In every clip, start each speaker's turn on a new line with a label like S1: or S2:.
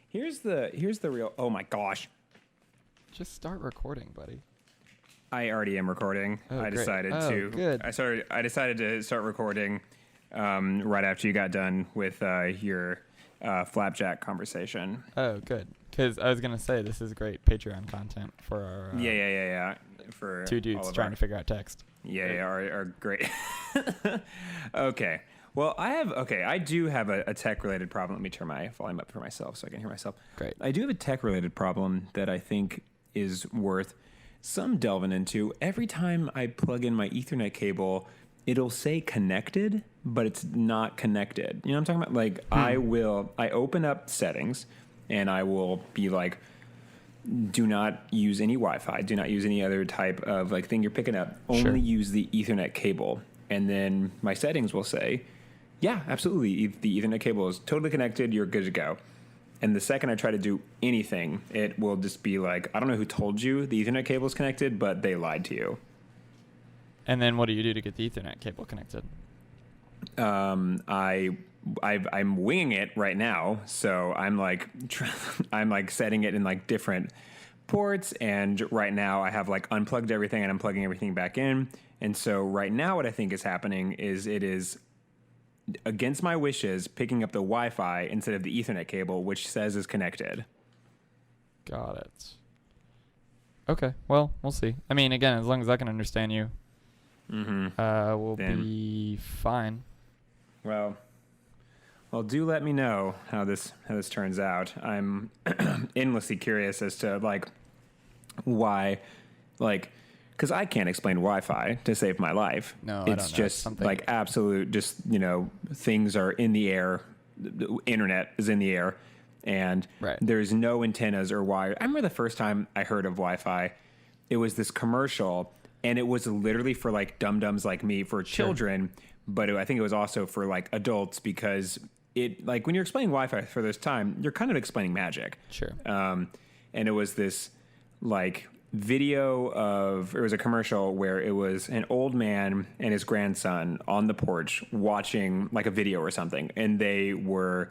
S1: Here's the real. Oh my gosh.
S2: Just start recording, buddy.
S1: I already am recording.
S2: Oh,
S1: I
S2: great.
S1: decided
S2: Oh,
S1: to.
S2: good.
S1: I decided to start recording right after you got done with your flapjack conversation.
S2: Oh, good. Because I was going to say, this is great Patreon content for our
S1: Yeah. For
S2: two dudes trying to figure out text.
S1: Yeah, are great. Okay. Well, I do have a tech-related problem. Let me turn my volume up for myself so I can hear myself.
S2: Great.
S1: I do have a tech-related problem that I think is worth some delving into. Every time I plug in my Ethernet cable, it'll say connected, but it's not connected. You know what I'm talking about? Like, I open up settings, and I will be like, do not use any Wi-Fi. Do not use any other type of like thing you're picking up. Only use the Ethernet cable. And then my settings will say, yeah, absolutely. The Ethernet cable is totally connected. You're good to go. And the second I try to do anything, it will just be like, I don't know who told you the Ethernet cable is connected, but they lied to you.
S2: And then what do you do to get the Ethernet cable connected?
S1: I'm winging it right now, so I'm like setting it in like different ports, and right now I have like unplugged everything and I'm plugging everything back in. And so right now what I think is happening is it is against my wishes picking up the Wi-Fi instead of the Ethernet cable, which says is connected.
S2: Got it. Okay, well, we'll see. I mean, again, as long as I can understand you, we'll be fine.
S1: Well, do let me know how this turns out. I'm endlessly curious as to like why, like, because I can't explain Wi-Fi to save my life.
S2: No,
S1: it's
S2: I don't know.
S1: just
S2: Something
S1: like absolute. Just things are in the air. The internet is in the air, and there's no antennas or wire. I remember the first time I heard of Wi-Fi, it was this commercial, and it was literally for like dum-dums like me, for children. But I think it was also for like adults, because it, like, when you're explaining Wi-Fi for this time, you're kind of explaining magic.
S2: Sure.
S1: And it was this like video of, it was a commercial where it was an old man and his grandson on the porch watching like a video or something, and they were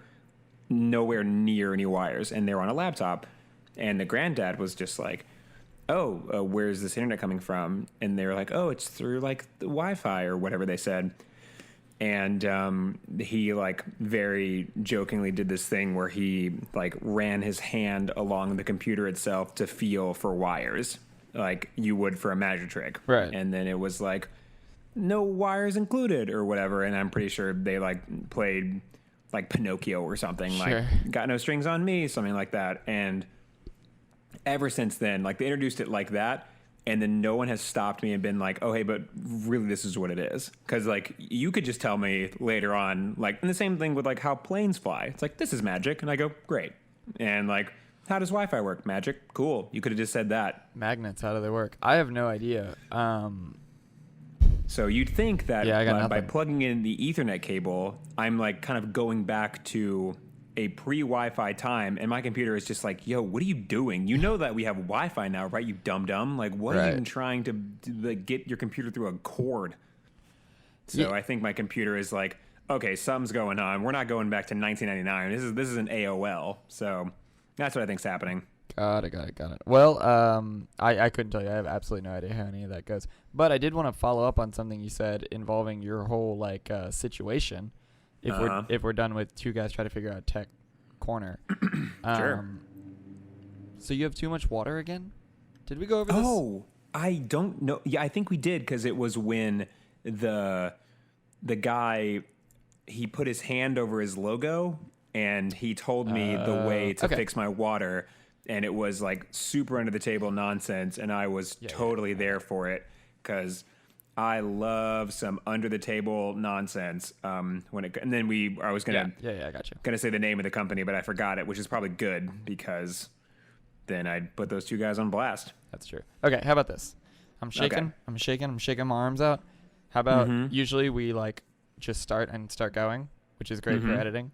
S1: nowhere near any wires, and they were on a laptop, and the granddad was just like, where's this internet coming from? And they were like, it's through like the Wi-Fi or whatever they said. And he like very jokingly did this thing where he like ran his hand along the computer itself to feel for wires, like you would for a magic trick.
S2: Right.
S1: And then it was like, no wires included or whatever. And I'm pretty sure they like played like Pinocchio or something, like Got No Strings on Me, something like that. And ever since then, like, they introduced it like that, and then no one has stopped me and been like, oh, hey, but really this is what it is. Because, like, you could just tell me later on, like, and the same thing with, like, how planes fly. It's like, this is magic. And I go, great. And, like, how does Wi-Fi work? Magic? Cool. You could have just said that.
S2: Magnets, how do they work? I have no idea.
S1: So you'd think that by
S2: nothing.
S1: plugging in the Ethernet cable, I'm, like, kind of going back to a pre-Wi-Fi time, and my computer is just like, yo, what are you doing? You know that we have Wi-Fi now, right, you dum-dum? Like, what are you even trying to like, get your computer through a cord? So I think my computer is like, okay, something's going on. We're not going back to 1999. This is an AOL. So that's what I think's happening.
S2: Got it. Well, I couldn't tell you. I have absolutely no idea how any of that goes. But I did want to follow up on something you said involving your whole, like, situation. If we're done with two guys trying to figure out tech corner.
S1: Sure.
S2: So you have too much water again? Did we go over this?
S1: Oh, I don't know. Yeah, I think we did, because it was when the guy, he put his hand over his logo, and he told me the way to fix my water, and it was like super under the table nonsense, and I was totally there for it, because I love some under the table nonsense. And then I was gonna
S2: I got you.
S1: Gonna say the name of the company, but I forgot it, which is probably good, because then I'd put those two guys on blast.
S2: That's true. Okay, how about this? I'm shaking my arms out. How about usually we like just start going, which is great for editing.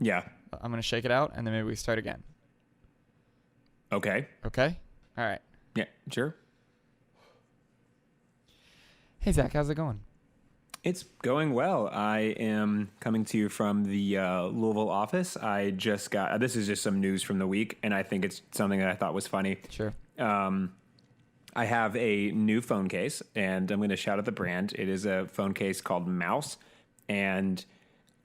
S1: Yeah.
S2: I'm gonna shake it out, and then maybe we start again.
S1: Okay.
S2: All right.
S1: Yeah. Sure.
S2: Hey Zach, how's it going?
S1: It's going well. I am coming to you from the Louisville office. I just got this is just some news from the week, and I think it's something that I thought was funny.
S2: Sure.
S1: I have a new phone case, and I'm going to shout out the brand. It is a phone case called Mouse, and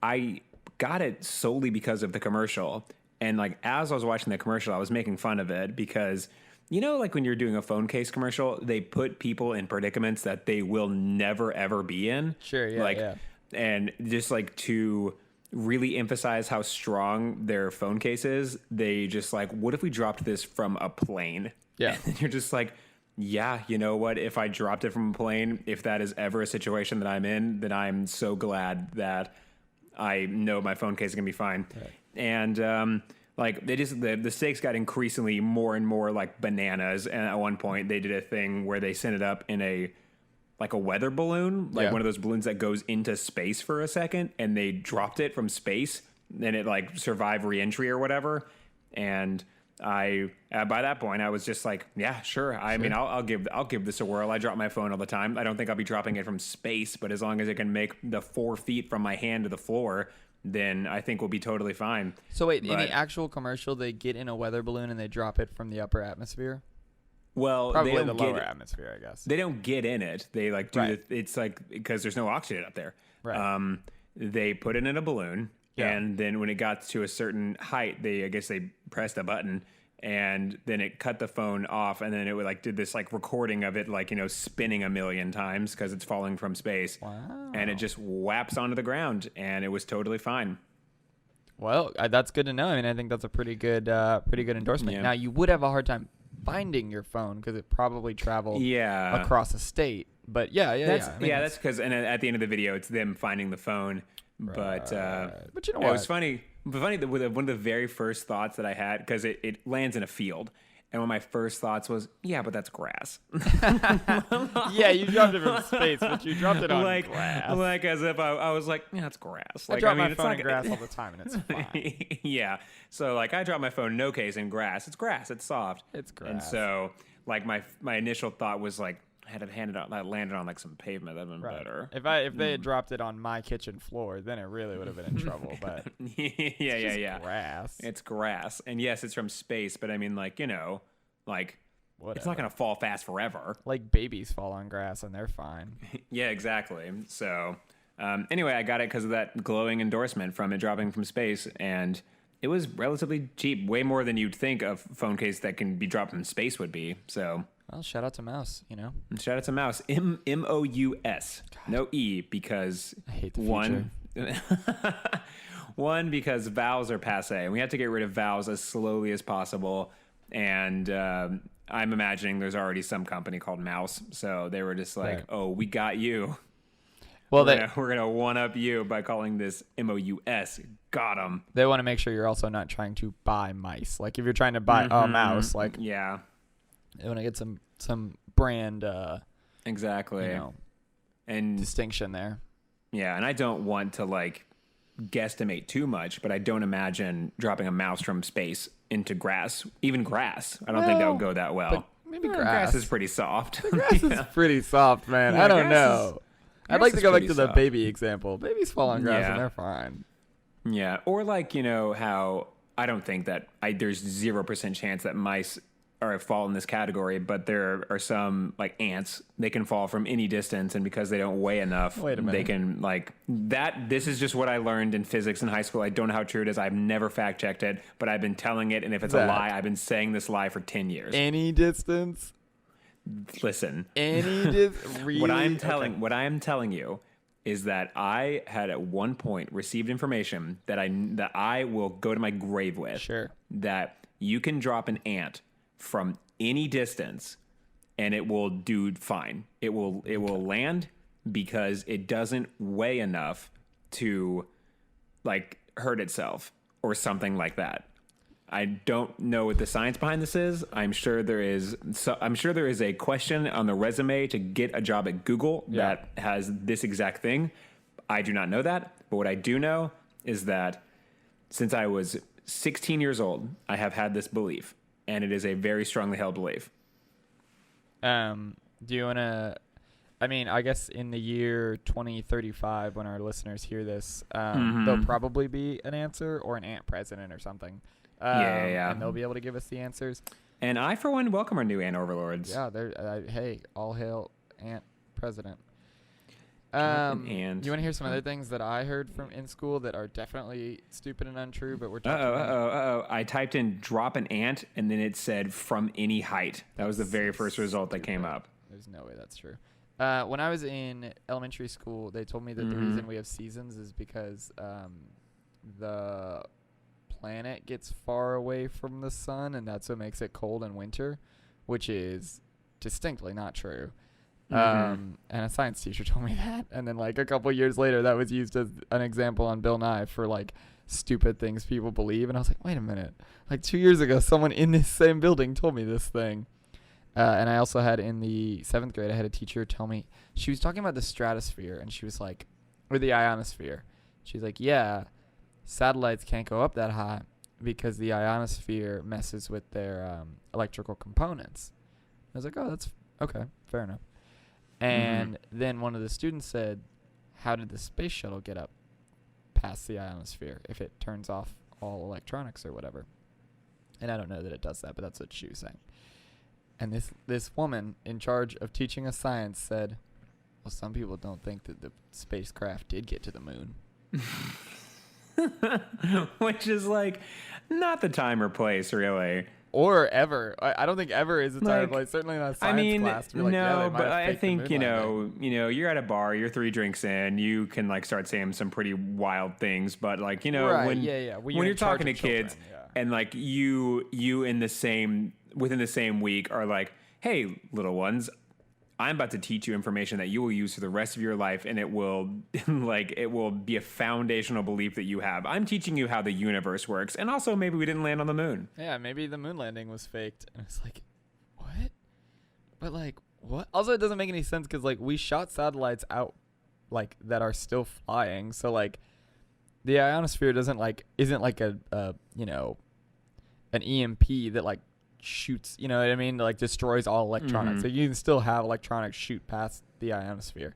S1: I got it solely because of the commercial. And like as I was watching the commercial, I was making fun of it because like when you're doing a phone case commercial, they put people in predicaments that they will never ever be in.
S2: Sure, yeah,
S1: like,
S2: yeah.
S1: And just like to really emphasize how strong their phone case is, they just like, what if we dropped this from a plane?
S2: Yeah.
S1: And you're just like, yeah, you know what? If I dropped it from a plane, if that is ever a situation that I'm in, then I'm so glad that I know my phone case is gonna be fine. Right. And like they just the stakes got increasingly more and more like bananas. And at one point, they did a thing where they sent it up in a weather balloon, like one of those balloons that goes into space for a second, and they dropped it from space, and it like survived re-entry or whatever. And I by that point I was just like, yeah, sure. I mean, I'll give this a whirl. I drop my phone all the time. I don't think I'll be dropping it from space, but as long as it can make the 4 feet from my hand to the floor, then I think we'll be totally fine.
S2: So wait, in the actual commercial, they get in a weather balloon and they drop it from the upper atmosphere?
S1: Well,
S2: probably the lower atmosphere, I guess.
S1: They don't get in it. They like do it's like because there's no oxygen up there.
S2: Right.
S1: They put it in a balloon, and then when it got to a certain height, I guess they pressed a button, and then it cut the phone off, and then it would did this recording of it spinning a million times because it's falling from space.
S2: Wow.
S1: And it just whaps onto the ground, and it was totally fine.
S2: Well, that's good to know. I mean, I think that's a pretty good endorsement.
S1: Yeah.
S2: Now, you would have a hard time finding your phone because it probably traveled across a state. But that's
S1: because and at the end of the video, it's them finding the phone. But
S2: you know what?
S1: It was funny. But funny that one of the very first thoughts that I had, because it lands in a field, and one of my first thoughts was, yeah, but that's grass.
S2: Yeah, you dropped it from space, but you dropped it on grass.
S1: Like as if I was like, yeah, it's grass.
S2: I drop my phone in grass all the time, and it's fine.
S1: Yeah. So I drop my phone no case in grass. It's grass. It's soft.
S2: It's grass.
S1: And so my initial thought was had it landed on some pavement, that'd been better.
S2: If they had dropped it on my kitchen floor, then it really would have been in trouble. But
S1: yeah,
S2: grass.
S1: It's grass, and yes, it's from space. But I mean,
S2: whatever.
S1: It's not gonna fall fast forever.
S2: Like babies fall on grass and they're fine.
S1: Yeah, exactly. So anyway, I got it because of that glowing endorsement from it dropping from space, and it was relatively cheap, way more than you'd think a phone case that can be dropped from space would be. So.
S2: Well, shout out to Mouse,
S1: Shout out to Mouse. Mous. No E, because
S2: I hate the future.
S1: One, because vowels are passe, and we have to get rid of vowels as slowly as possible. And I'm imagining there's already some company called Mouse, so they were just like, "Oh, we got you.
S2: Well,
S1: we're gonna one up you by calling this MOUS. Got them."
S2: They want to make sure you're also not trying to buy mice. Like if you're trying to buy a mouse,
S1: yeah.
S2: They want to get some brand
S1: exactly and
S2: distinction there.
S1: Yeah, and I don't want to guesstimate too much, but I don't imagine dropping a mouse from space into grass, even grass. I don't think that would go that well.
S2: But maybe grass.
S1: Grass is pretty soft.
S2: The grass is pretty soft, man. I don't know. I'd like to go back to the baby example. Babies fall on grass and they're fine.
S1: Yeah, or how I don't think that there's 0% chance that mice fall in this category, but there are some ants. They can fall from any distance, and because they don't weigh enough, they can that. This is just what I learned in physics in high school. I don't know how true it is. I've never fact checked it, but I've been telling it, and if it's a lie, I've been saying this lie for 10 years.
S2: Any distance.
S1: Listen.
S2: Really?
S1: What I am telling you is that I had at one point received information that I will go to my grave with.
S2: Sure.
S1: That you can drop an ant from any distance and it will do fine. It will land because it doesn't weigh enough to hurt itself or something like that. I don't know what the science behind this is. I'm sure there is a question on the resume to get a job at Google that has this exact thing. I do not know that, but what I do know is that since I was 16 years old, I have had this belief. And it is a very strongly held belief.
S2: Do you want to... I mean, I guess in the year 2035, when our listeners hear this, there'll probably be an answer or an ant president or something.
S1: Yeah.
S2: And they'll be able to give us the answers.
S1: And I, for one, welcome our new ant overlords.
S2: Yeah, hey, all hail ant president.
S1: And
S2: you want to hear some other things that I heard from in school that are definitely stupid and untrue, but we're talking
S1: about? I typed in drop an ant, and then it said from any height. That was the very first result that came up.
S2: There's no way that's true. When I was in elementary school, they told me that the reason we have seasons is because the planet gets far away from the sun, and that's what makes it cold in winter, which is distinctly not true. And a science teacher told me that, and then like a couple years later that was used as an example on Bill Nye for like stupid things people believe, and I was like, wait a minute, like 2 years ago someone in this same building told me this thing. And I also had in the 7th grade, I had a teacher tell me, she was talking about the stratosphere, and she was like, or the ionosphere. She's like, yeah, satellites can't go up that high because the ionosphere messes with their electrical components. I was like, oh, that's okay, fair enough. And then one of the students said, how did the space shuttle get up past the ionosphere if it turns off all electronics or whatever? And I don't know that it does that, but that's what she was saying. And this woman in charge of teaching us science said, well, some people don't think that the spacecraft did get to the moon.
S1: Which is like not the time or place, really.
S2: Or ever. I don't think ever is the time or place. Certainly not a science class. To be like,
S1: no, but I think, you know, you're at a bar, you're 3 drinks in, you can like start saying some pretty wild things. But like, you know, when you're talking to kids and like you within the same week are like, hey, little ones, I'm about to teach you information that you will use for the rest of your life, and it will be a foundational belief that you have. I'm teaching you how the universe works, and also maybe we didn't land on the moon.
S2: Yeah, maybe the moon landing was faked. And it's like, what? But like, what? Also, it doesn't make any sense because like we shot satellites out like that are still flying, so like the ionosphere isn't like a you know, an EMP that like shoots, you know what I mean, like destroys all electronics. So you can still have electronics shoot past the ionosphere.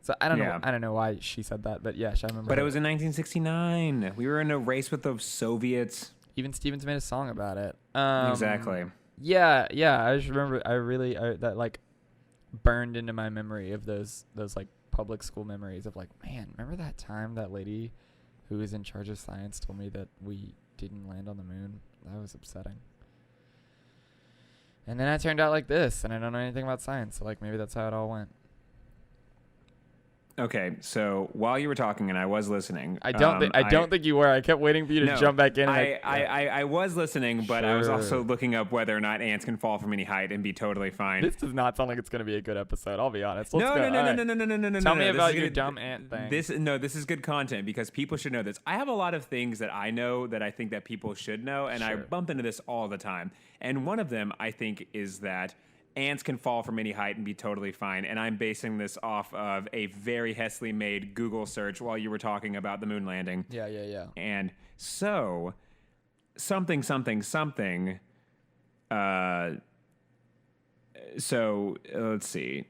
S2: So I don't know why she said that, but yeah, I remember.
S1: But it was in 1969. We were in a race with the Soviets.
S2: Even Stevens made a song about it.
S1: Exactly.
S2: Yeah. I just remember. That like burned into my memory of those like public school memories of like, man, remember that time that lady who was in charge of science told me that we didn't land on the moon? That was upsetting. And then I turned out like this, and I don't know anything about science, so like maybe that's how it all went.
S1: Okay, so while you were talking and I was listening,
S2: I don't think you were. I kept waiting for you to jump back in.
S1: I was listening, but I was also looking up whether or not ants can fall from any height and be totally fine.
S2: This does not sound like it's going to be a good episode. I'll be honest.
S1: No.
S2: Tell me about your dumb ant thing.
S1: This is good content because people should know this. I have a lot of things that I know that I think that people should know, and I bump into this all the time. And one of them I think is that ants can fall from any height and be totally fine. And I'm basing this off of a very hastily made Google search while you were talking about the moon landing.
S2: Yeah.
S1: And so, something. So, let's see.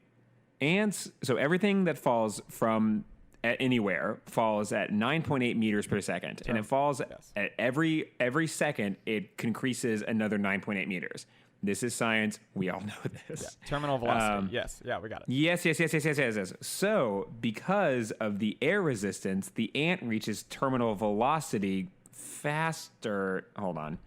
S1: Ants, so everything that falls from anywhere falls at 9.8 meters per second. And it falls at every second, it increases another 9.8 meters. This is science. We all know this.
S2: Yeah. Terminal velocity. Yes. Yeah, we got it.
S1: Yes. So, because of the air resistance, the ant reaches terminal velocity faster. Hold on.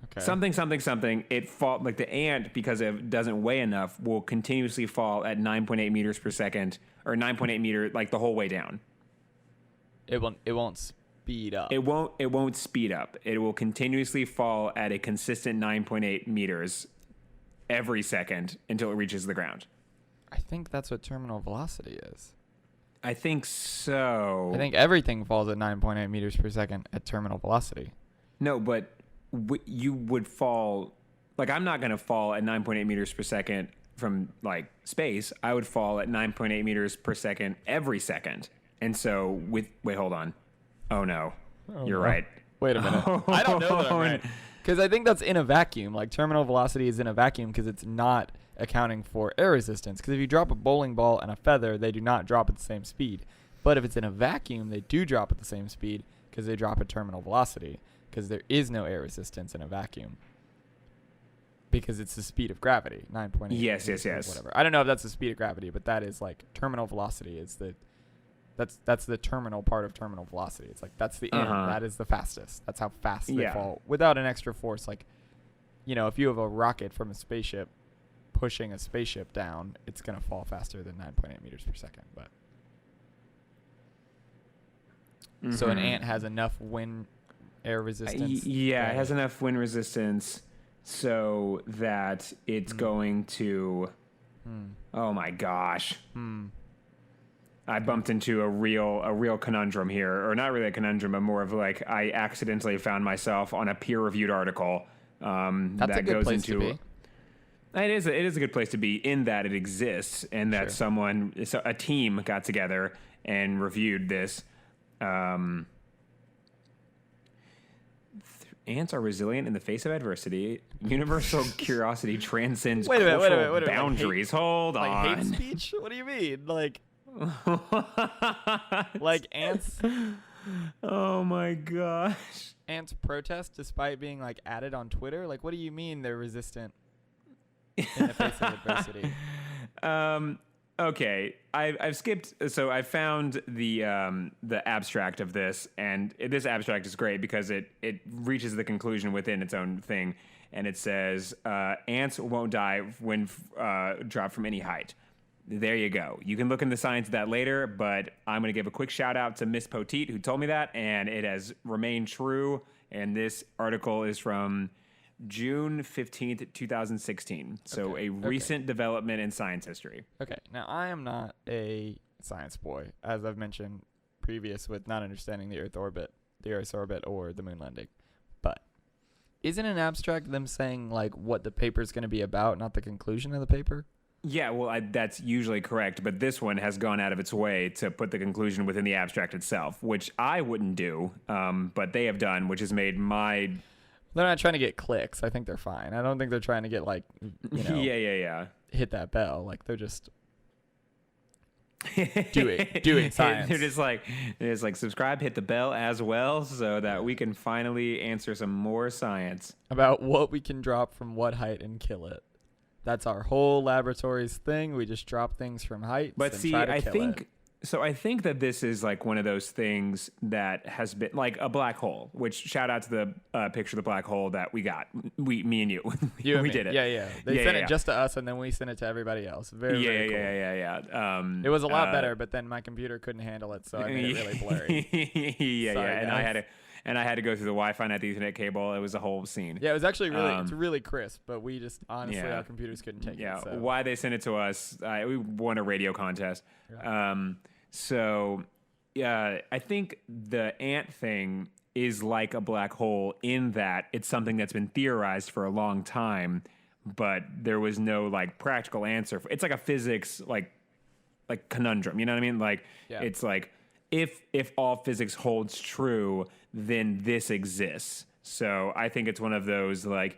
S2: Okay.
S1: Something. It fall like the ant, because it doesn't weigh enough, will continuously fall at 9.8 meters per second, or 9.8 meter, like the whole way down.
S2: It won't speed up.
S1: It won't speed up. It will continuously fall at a consistent 9.8 meters every second until it reaches the ground.
S2: I think that's what terminal velocity is.
S1: I think so.
S2: I think everything falls at 9.8 meters per second at terminal velocity.
S1: No, but you would fall, like I'm not going to fall at 9.8 meters per second from like space. I would fall at 9.8 meters per second every second. And so wait, hold on. Oh no, you're right.
S2: Wait a minute. I don't know that I'm right. Because I think that's in a vacuum. Like terminal velocity is in a vacuum because it's not accounting for air resistance. Because if you drop a bowling ball and a feather, they do not drop at the same speed. But if it's in a vacuum, they do drop at the same speed because they drop at terminal velocity, because there is no air resistance in a vacuum. Because it's the speed of gravity, 9.8.
S1: Yes.
S2: Whatever. I don't know if that's the speed of gravity, but that is like terminal velocity is that's the terminal part of terminal velocity. It's like that's the end. That is the fastest. That's how fast they fall without an extra force. Like, if you have a rocket from a spaceship pushing a spaceship down, it's going to fall faster than 9.8 meters per second. But so an ant has enough wind air resistance.
S1: It has enough wind resistance so that it's going to. Oh my gosh. I bumped into a real conundrum here, or not really a conundrum, but more of like I accidentally found myself on a peer-reviewed article
S2: That's
S1: that
S2: a good
S1: goes
S2: place
S1: into.
S2: to be.
S1: It is a good place to be in that it exists and that a team got together and reviewed this. Ants are resilient in the face of adversity. Universal curiosity transcends cultural boundaries. Hold on.
S2: Like hate speech? What do you mean? Like ants?
S1: Oh my gosh.
S2: Ants protest despite being like added on Twitter? Like, what do you mean they're resistant in the face of adversity?
S1: Okay, I've skipped. So I found the abstract of this, and this abstract is great because it reaches the conclusion within its own thing, and it says ants won't die when dropped from any height. There you go. You can look into the science of that later, but I'm going to give a quick shout out to Miss Poteet who told me that, and it has remained true. And this article is from June 15th, 2016. So a recent development in science history.
S2: Okay. Now, I am not a science boy, as I've mentioned previous with not understanding the Earth's orbit, or the moon landing. But isn't an abstract them saying like what the paper's going to be about, not the conclusion of the paper?
S1: Yeah, well, that's usually correct, but this one has gone out of its way to put the conclusion within the abstract itself, which I wouldn't do, but they have done, which has made my...
S2: They're not trying to get clicks. I think they're fine. I don't think they're trying to get, like,
S1: Yeah.
S2: hit that bell. Like, they're just doing science.
S1: They're just like, subscribe, hit the bell as well, so that we can finally answer some more science.
S2: About what we can drop from what height and kill it. That's our whole laboratory's thing. We just drop things from heights.
S1: But
S2: and
S1: see,
S2: try to
S1: I
S2: kill
S1: think
S2: it.
S1: So I think that this is like one of those things that has been like a black hole, which shout out to the picture of the black hole that we got. Me and you.
S2: You and
S1: we
S2: me.
S1: did it.
S2: Yeah. They sent it just to us, and then we sent it to everybody else. Very cool.
S1: Yeah.
S2: It was a lot better, but then my computer couldn't handle it, so I made it really blurry.
S1: Yeah. And I had to go through the Wi-Fi, not the Ethernet cable. It was a whole scene.
S2: Yeah, it was actually really crisp, but we just honestly our computers couldn't take it.
S1: Yeah,
S2: So.
S1: why they sent it to us? We won a radio contest. Yeah. So I think the ant thing is like a black hole in that it's something that's been theorized for a long time, but there was no like practical answer. It's like a physics like conundrum. You know what I mean? Like it's like if all physics holds true, then this exists. So I think it's one of those like,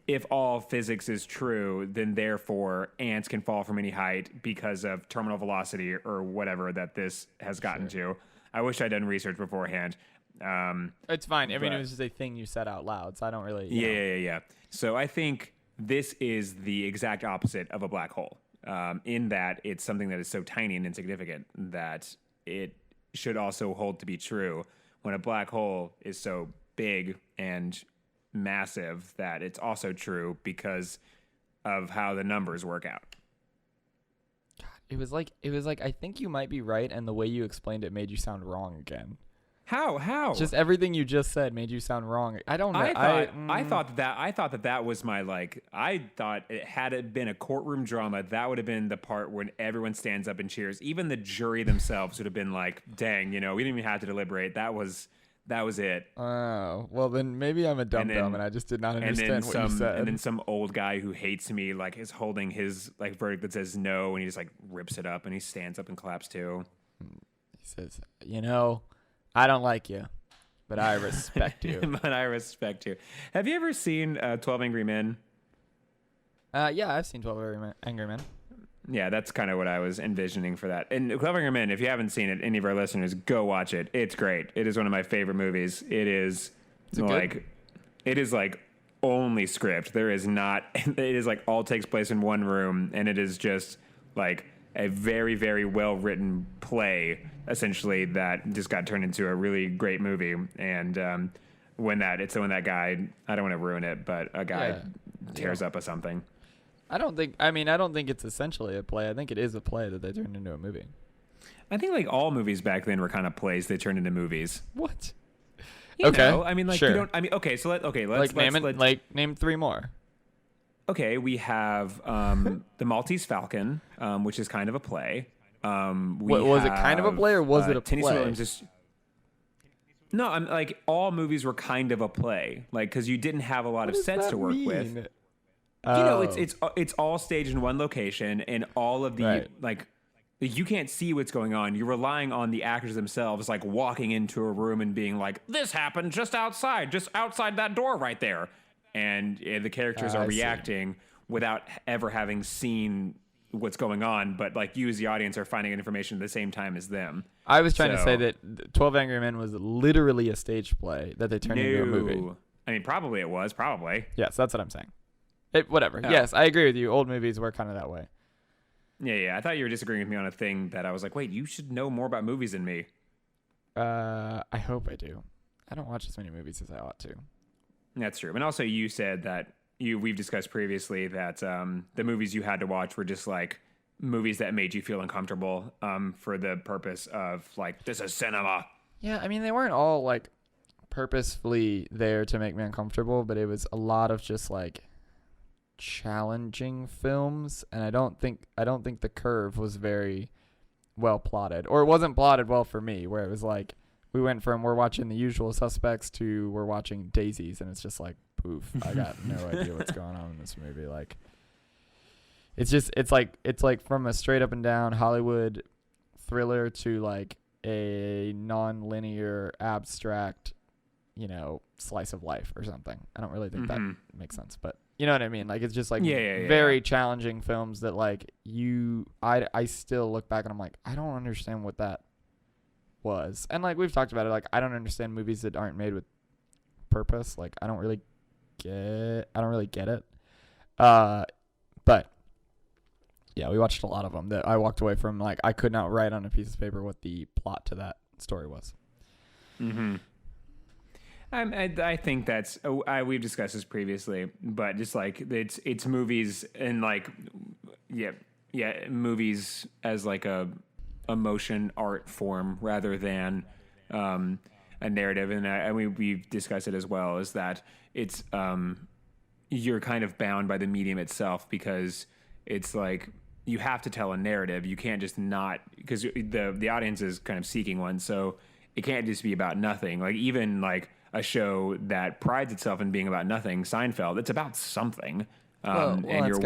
S1: if all physics is true, then therefore ants can fall from any height because of terminal velocity or whatever that this has gotten to. I wish I'd done research beforehand.
S2: It's fine. I mean, it was just a thing you said out loud, so I don't really...
S1: Yeah. So I think this is the exact opposite of a black hole, in that it's something that is so tiny and insignificant that it should also hold to be true when a black hole is so big and massive that it's also true because of how the numbers work out.
S2: God, it was like I think you might be right, and the way you explained it made you sound wrong again.
S1: How?
S2: Just everything you just said made you sound wrong. I don't know.
S1: I thought that was my like. I thought had it been a courtroom drama, that would have been the part when everyone stands up and cheers. Even the jury themselves would have been like, "Dang, we didn't even have to deliberate. That was it."
S2: Oh, well then maybe I'm a dumb and I just did not understand what you said.
S1: And then some old guy who hates me like is holding his like verdict that says no, and he just like rips it up and he stands up and claps too.
S2: He says, I don't like you, but I respect you.
S1: Have you ever seen 12 Angry Men?
S2: Yeah, I've seen 12 Angry Men.
S1: Yeah, that's kind of what I was envisioning for that. And 12 Angry Men, if you haven't seen it, any of our listeners, go watch it. It's great. It is one of my favorite movies. It is it is like only script. There is not, it is like all takes place in one room, and it is just like a very, very well written play, essentially, that just got turned into a really great movie. And when that guy, I don't want to ruin it, but a guy tears up a something.
S2: I don't think it's essentially a play. I think it is a play that they turned into a movie.
S1: I think like all movies back then were kind of plays they turned into movies.
S2: What?
S1: You know, I mean, like,
S2: sure.
S1: you don't, I mean, okay, so let's
S2: name 3 more.
S1: Okay, we have the Maltese Falcon, which is kind of a play.
S2: Was it kind of a play, or was it a
S1: Tennessee
S2: play?
S1: Williams no, I'm like all movies were kind of a play, like because you didn't have a lot of sets to work with. You know, it's all staged in one location, and all of the like you can't see what's going on. You're relying on the actors themselves, like walking into a room and being like, "This happened just outside that door right there," and the characters are reacting without ever having seen what's going on. But like you, as the audience, are finding information at the same time as them.
S2: I was trying to say that 12 Angry Men was literally a stage play that they turned into a movie.
S1: I mean, probably it was. Probably.
S2: Yes, that's what I'm saying. Whatever.
S1: Oh.
S2: Yes, I agree with you. Old movies were kind of that way.
S1: Yeah. I thought you were disagreeing with me on a thing that I was like, wait, you should know more about movies than me.
S2: I hope I do. I don't watch as many movies as I ought to.
S1: That's true. And also you said that we've discussed previously that the movies you had to watch were just like movies that made you feel uncomfortable for the purpose of like, this is cinema.
S2: Yeah, I mean, they weren't all like purposefully there to make me uncomfortable, but it was a lot of just like challenging films, and I don't think The Curve was very well plotted, or it wasn't plotted well for me, where it was like we went from we're watching The Usual Suspects to we're watching Daisies, and it's just like poof, I got no idea what's going on in this movie. Like it's like from a straight up and down Hollywood thriller to like a non-linear abstract, slice of life or something. I don't really think that makes sense, but you know what I mean? Like, it's just like very challenging films that like I still look back and I'm like, I don't understand what that was. And like we've talked about it, like I don't understand movies that aren't made with purpose. Like I don't really get it. But yeah, we watched a lot of them that I walked away from like I could not write on a piece of paper what the plot to that story was.
S1: Mm-hmm. I think that's we've discussed this previously, but just like it's movies and like movies as like a motion art form rather than a narrative, and we've discussed it as well, is that it's you're kind of bound by the medium itself, because it's like you have to tell a narrative. You can't just not, because the audience is kind of seeking one, so it can't just be about nothing. Like even like a show that prides itself in being about nothing, Seinfeld, it's about something. And you're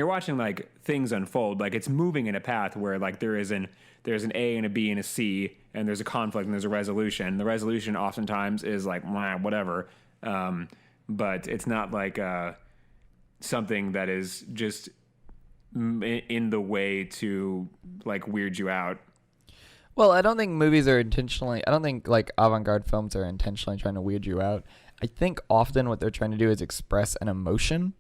S1: watching like things unfold. Like it's moving in a path where like there's an A and a B and a C, and there's a conflict and there's a resolution. The resolution oftentimes is like whatever, but it's not like something that is just in the way to like weird you out.
S2: Well, I don't think movies are intentionally, I don't think like avant-garde films are intentionally trying to weird you out. I think often what they're trying to do is express an emotion,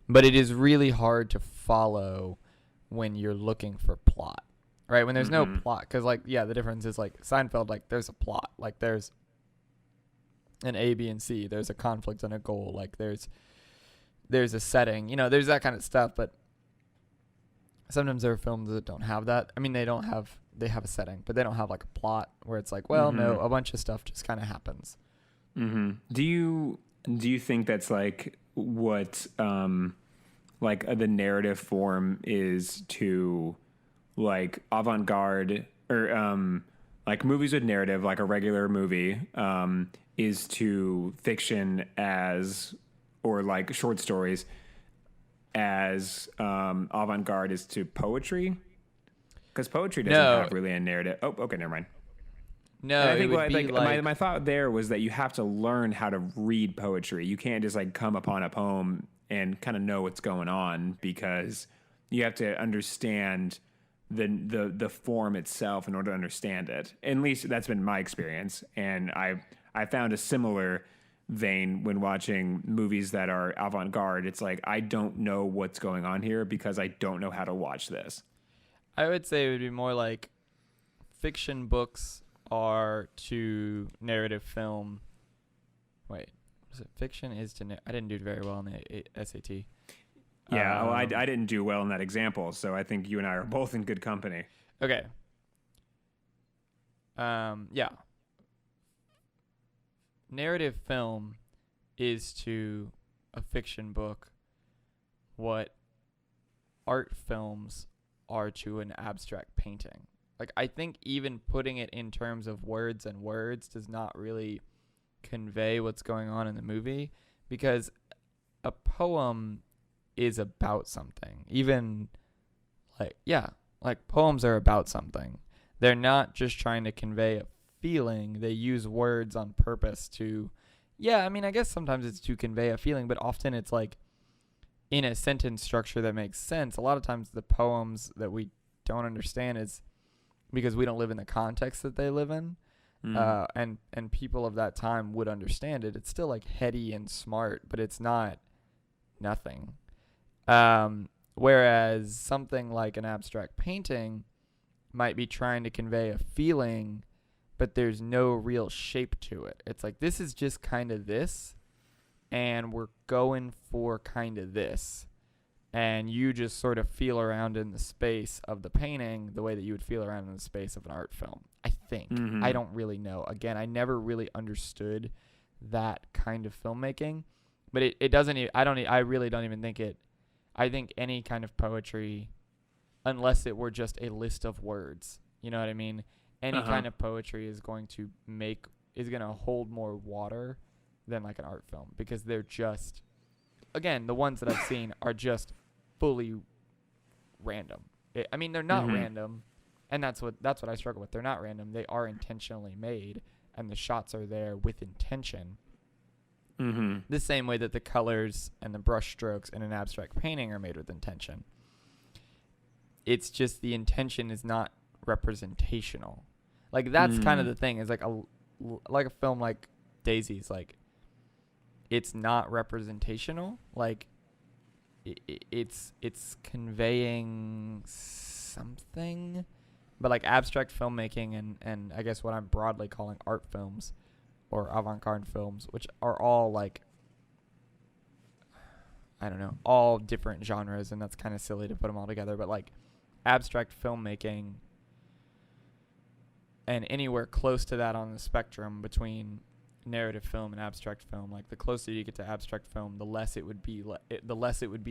S2: but it is really hard to follow when you're looking for plot, right? When there's no plot, because like, yeah, the difference is like Seinfeld, like there's a plot, like there's an A, B, and C, there's a conflict and a goal, like there's a setting, there's that kind of stuff, but sometimes there are films that don't have that. I mean, they have a setting, but they don't have like a plot where it's like, well, no, a bunch of stuff just kind of happens.
S1: Mm-hmm. Do you think that's like what like the narrative form is to like avant-garde or like movies with narrative, like a regular movie is to fiction as, or like short stories as avant-garde is to poetry? Because poetry doesn't have really a narrative. Oh, okay, never mind.
S2: No,
S1: I think my thought there was that you have to learn how to read poetry. You can't just like come upon a poem and kind of know what's going on, because you have to understand the form itself in order to understand it. At least that's been my experience, and I found a similar vein when watching movies that are avant-garde. It's like, I don't know what's going on here because I don't know how to watch this.
S2: I would say it would be more like fiction books are to narrative film. Wait, was it fiction is to? I didn't do very well in the SAT.
S1: Yeah, I didn't do well in that example, so I think you and I are both in good company.
S2: Okay. Yeah. Narrative film is to a fiction book what art films are to an abstract painting. Like, I think even putting it in terms of words and words does not really convey what's going on in the movie, because a poem is about something. Even like poems are about something. They're not just trying to convey a feeling. They use words on purpose to, I guess sometimes it's to convey a feeling, but often it's like in a sentence structure that makes sense. A lot of times the poems that we don't understand is because we don't live in the context that they live in. And people of that time would understand it. It's still like heady and smart, but it's not nothing. Whereas something like an abstract painting might be trying to convey a feeling, but there's no real shape to it. It's like, this is just kind of this, and we're going for kind of this. And you just sort of feel around in the space of the painting the way that you would feel around in the space of an art film, I think.
S1: Mm-hmm.
S2: I don't really know. Again, I never really understood that kind of filmmaking. But it doesn't, I really don't even think it, I think any kind of poetry, unless it were just a list of words, you know what I mean? Any kind of poetry is going to hold more water than like an art film, because they're just, again, the ones that I've seen are just fully random. They're not random, and that's what I struggle with. They're not random. They are intentionally made, and the shots are there with intention.
S1: Mm-hmm.
S2: The same way that the colors and the brush strokes in an abstract painting are made with intention. It's just the intention is not representational. Like, that's kind of the thing. Is like a film like Daisies, like, it's not representational. Like, it's conveying something, but like abstract filmmaking and I guess what I'm broadly calling art films or avant-garde films, which are all like, I don't know, all different genres, and that's kind of silly to put them all together, but like abstract filmmaking and anywhere close to that on the spectrum between narrative film and abstract film, like the closer you get to abstract film, the less it would be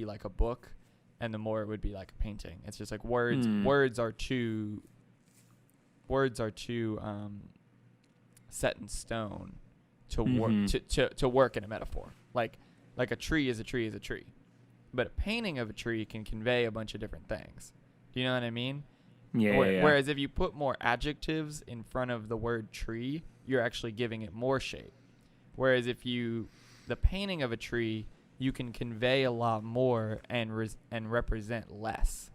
S2: like a book, and the more it would be like a painting. It's just like words. Words are too set in stone to work to work in a metaphor. Like a tree is a tree is a tree, but a painting of a tree can convey a bunch of different things. Do you know what I mean?
S1: Yeah.
S2: Whereas if you put more adjectives in front of the word tree, you're actually giving it more shape. Whereas if the painting of a tree, you can convey a lot more and represent less.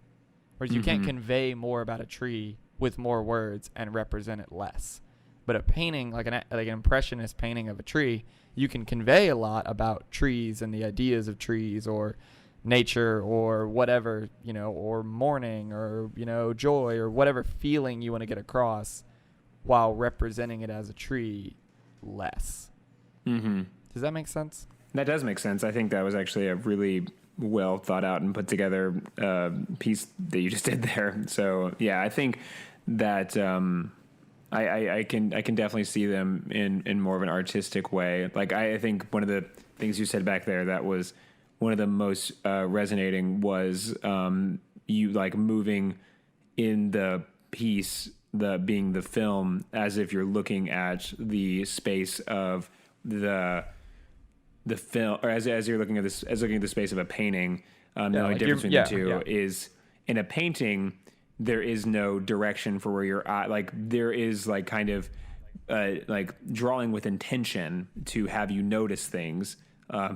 S2: Whereas you can't convey more about a tree with more words and represent it less. But a painting, like an impressionist painting of a tree, you can convey a lot about trees and the ideas of trees or nature or whatever, or mourning or, joy or whatever feeling you want to get across while representing it as a tree less. Mm-hmm. Does that make sense?
S1: That does make sense. I think that was actually a really well thought out and put together piece that you just did there. So yeah, I think that I can definitely see them in more of an artistic way. Like I think one of the things you said back there that was one of the most resonating was you like moving in the piece, being the film, as if you're looking at the space of the film, or as you're looking at this, as looking at the space of a painting. The only difference between the two is in a painting there is no direction for where your eye, like there is like kind of like drawing with intention to have you notice things.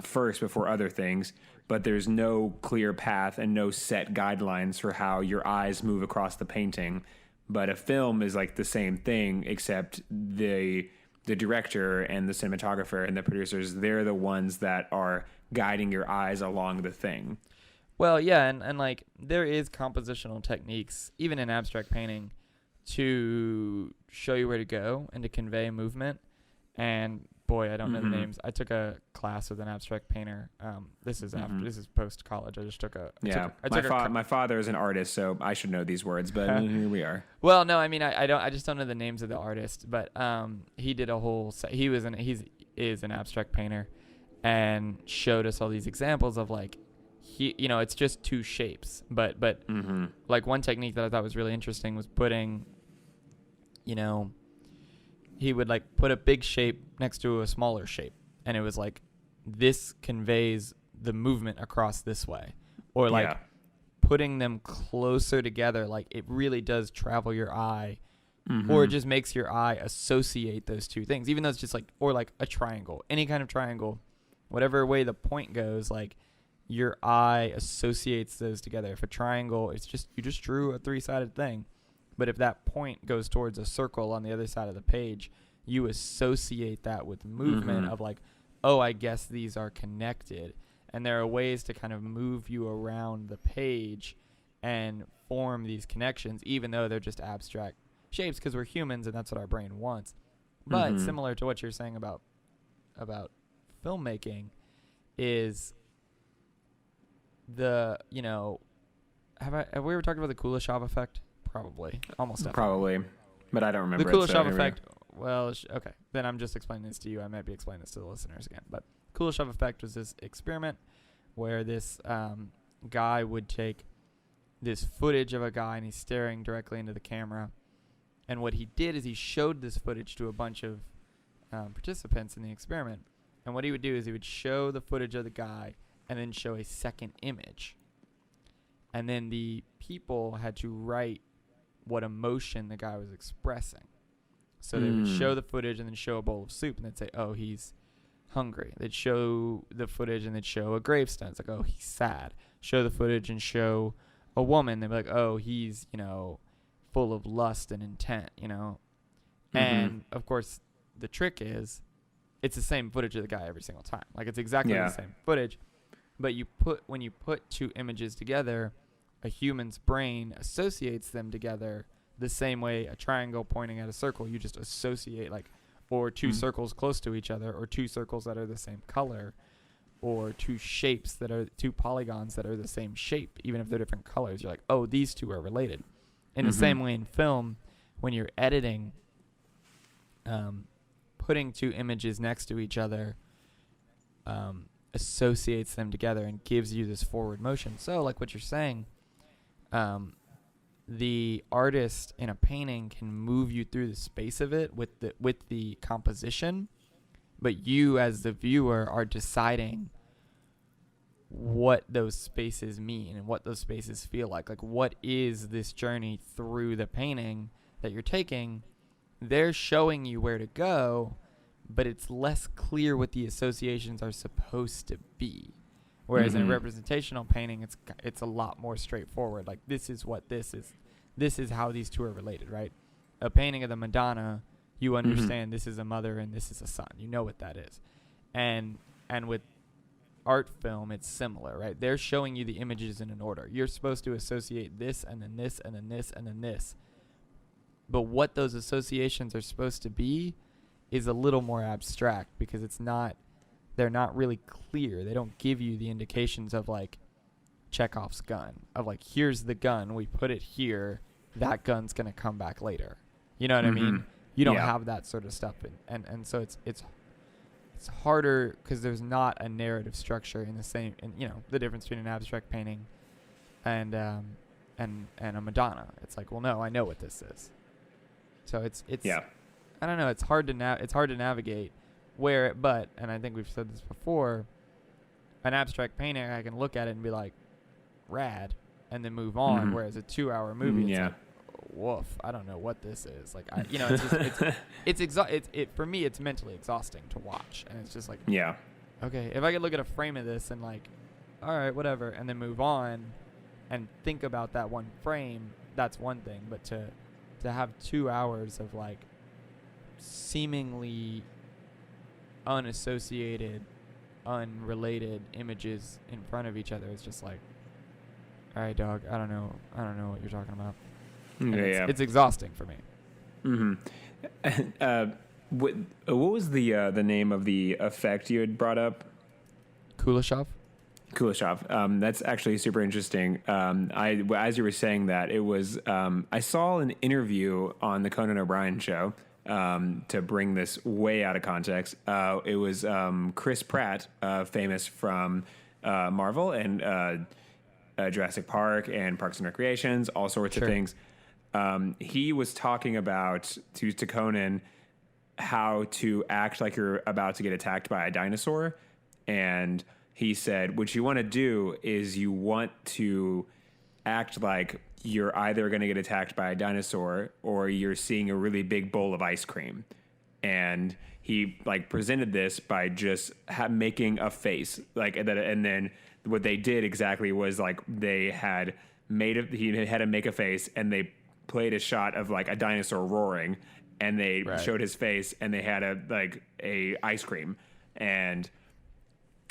S1: first before other things, but there's no clear path and no set guidelines for how your eyes move across the painting. But a film is like the same thing, except the director and the cinematographer and the producers, they're the ones that are guiding your eyes along the thing.
S2: Well, yeah, and like there is compositional techniques, even in abstract painting, to show you where to go and to convey movement. And boy, I don't know the names. I took a class with an abstract painter. This is after. This is post college. I just took a. My
S1: father is an artist, so I should know these words. But here we are.
S2: Well, no, I mean I don't. I just don't know the names of the artists. But he did a whole. He is an abstract painter, and showed us all these examples of like. It's just two shapes, but like one technique that I thought was really interesting was putting, he would like put a big shape next to a smaller shape, and it was like, this conveys the movement across this way, or like putting them closer together, like it really does travel your eye, or it just makes your eye associate those two things, even though it's just like, or like a triangle, any kind of triangle, whatever way the point goes, like. Your eye associates those together. If a triangle, you just drew a 3-sided thing. But if that point goes towards a circle on the other side of the page, you associate that with movement of like, oh, I guess these are connected. And there are ways to kind of move you around the page and form these connections, even though they're just abstract shapes, because we're humans and that's what our brain wants. But similar to what you're saying about filmmaking is... have we ever talked about the Kuleshov effect? Probably. Almost definitely.
S1: Probably. But I don't remember
S2: the Kuleshov effect. Well, okay. Then I'm just explaining this to you. I might be explaining this to the listeners again. But Kuleshov effect was this experiment where this guy would take this footage of a guy and he's staring directly into the camera. And what he did is he showed this footage to a bunch of participants in the experiment. And what he would do is he would show the footage of the guy and then show a second image. And then the people had to write what emotion the guy was expressing. So they would show the footage and then show a bowl of soup, and they'd say, oh, he's hungry. They'd show the footage and they'd show a gravestone. It's like, oh, he's sad. Show the footage and show a woman. They'd be like, oh, he's, full of lust and intent, And, of course, the trick is it's the same footage of the guy every single time. Like, it's exactly the same footage. But when you put two images together, a human's brain associates them together the same way a triangle pointing at a circle. You just associate or two circles close to each other, or two circles that are the same color, or two shapes that are two polygons that are the same shape, even if they're different colors. You're like, oh, these two are related. In the same way in film, when you're editing, putting two images next to each other, associates them together and gives you this forward motion. So like what you're saying, the artist in a painting can move you through the space of it with the composition, but you as the viewer are deciding what those spaces mean and what those spaces feel like what is this journey through the painting that you're taking. They're showing you where to go, but it's less clear what the associations are supposed to be. Whereas in a representational painting, it's a lot more straightforward. Like, this is what this is. This is how these two are related, right? A painting of the Madonna, you understand this is a mother and this is a son. You know what that is. And with art film, it's similar, right? They're showing you the images in an order. You're supposed to associate this and then this and then this and then this. But what those associations are supposed to be is a little more abstract, because they're not really clear. They don't give you the indications of Chekhov's gun, of here's the gun, we put it here, that gun's going to come back later. You know what I mean? You don't have that sort of stuff. And so it's harder because there's not a narrative structure in the same, and the difference between an abstract painting and a Madonna. It's like, well, no, I know what this is. So it's I don't know. It's hard to navigate but and I think we've said this before. An abstract painting, I can look at it and be like, rad, and then move on. Whereas a 2-hour movie, it's like, woof, I don't know what this is. For me, it's mentally exhausting to watch, and it's just like, okay, if I could look at a frame of this and like, all right, whatever, and then move on and think about that one frame, that's one thing. But to have 2 hours of like seemingly unassociated, unrelated images in front of each other, it's just like, all right, dog, I don't know what you're talking about. And it's exhausting for me.
S1: Mm-hmm. What was the name of the effect you had brought up?
S2: Kuleshov.
S1: That's actually super interesting. As you were saying that, it was I saw an interview on the Conan O'Brien show. To bring this way out of context, it was Chris Pratt, famous from Marvel and Jurassic Park and Parks and Recreations, all sorts of things. He was talking about to Conan how to act like you're about to get attacked by a dinosaur. And he said, what you want to do is you want to act like you're either going to get attacked by a dinosaur or you're seeing a really big bowl of ice cream. And he like presented this by just making a face like that. And then what they did exactly was like he had to make a face, and they played a shot of like a dinosaur roaring, and they showed his face, and they had a ice cream. And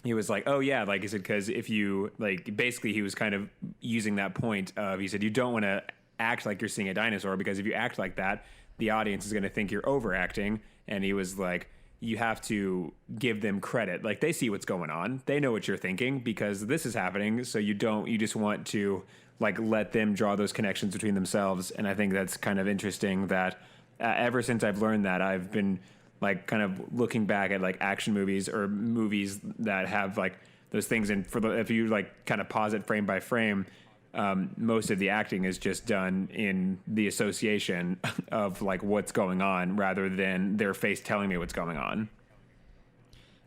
S1: he was like, oh yeah, like he said, because if you like, basically he was kind of using that point of, he said, you don't want to act like you're seeing a dinosaur, because if you act like that, the audience is going to think you're overacting. And he was like, you have to give them credit. Like, they see what's going on. They know what you're thinking because this is happening. So you just want to like let them draw those connections between themselves. And I think that's kind of interesting that ever since I've learned that, I've been like kind of looking back at like action movies or movies that have like those things. And if you like kind of pause it frame by frame, most of the acting is just done in the association of like what's going on rather than their face telling me what's going on.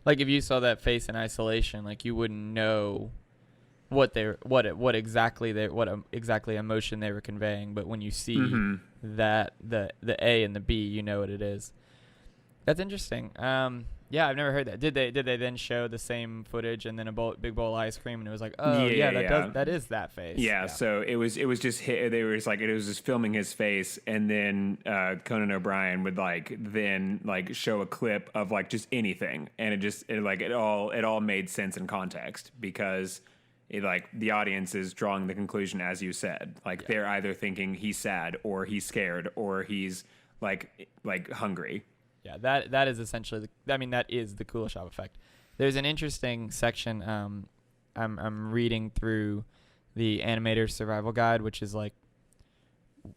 S2: Like if you saw that face in isolation, like you wouldn't know what exactly emotion they were conveying, but when you see that the A and the B, you know what it is. That's interesting. Yeah, I've never heard that. Did they then show the same footage and then a big bowl of ice cream, and it was like, oh that is that face.
S1: Yeah, so it was just they were just like, it was just filming his face, and then Conan O'Brien would like then like show a clip of like just anything, and it all made sense in context because like the audience is drawing the conclusion as you said. Like they're either thinking he's sad or he's scared or he's like hungry.
S2: Yeah, that is essentially that is the Kuleshov effect. There's an interesting section. I'm reading through the Animator's Survival Guide, which is like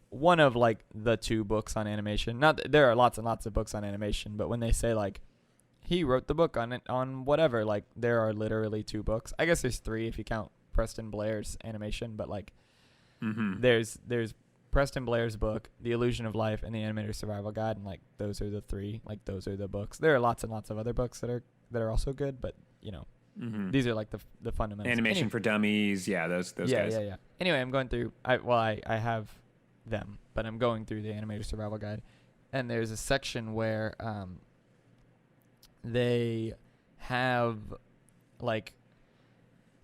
S2: one of like the 2 books on animation. There are lots and lots of books on animation, but when they say like he wrote the book on whatever, like there are literally 2 books. I guess there's 3 if you count Preston Blair's animation, but like there's Preston Blair's book, The Illusion of Life, and The Animator's Survival Guide, and like those are the 3. Like those are the books. There are lots and lots of other books that are also good, but you know, these are like the fundamentals.
S1: Animation for Dummies, yeah, those guys.
S2: Yeah. Anyway, I'm going through. I have them, but I'm going through the Animator's Survival Guide, and there's a section where they have like,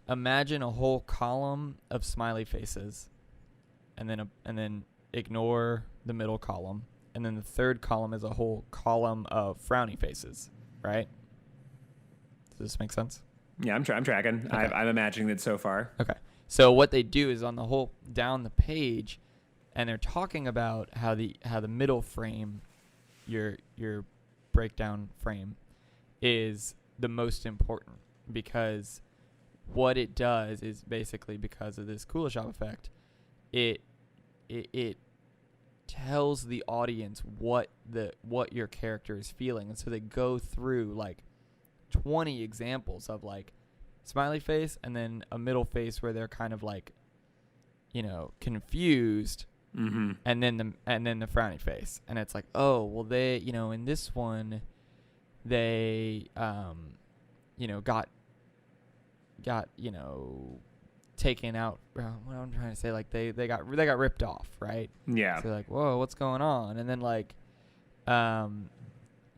S2: imagine a whole column of smiley faces, and then ignore the middle column, and then the third column is a whole column of frowny faces, right? Does this make sense?
S1: Yeah, I'm tracking. Okay. I'm imagining it so far.
S2: Okay. So what they do is on the whole down the page, and they're talking about how the middle frame, your breakdown frame, is the most important, because what it does is basically, because of this Kuleshov effect, it tells the audience what your character is feeling. And so they go through like 20 examples of like smiley face and then a middle face where they're kind of like, you know, confused, and then the frowny face. And it's like, oh, well, they, you know, in this one they you know, got you know, taken out. What I'm trying to say, like they got ripped off, right?
S1: Yeah.
S2: So like, whoa, what's going on? And then like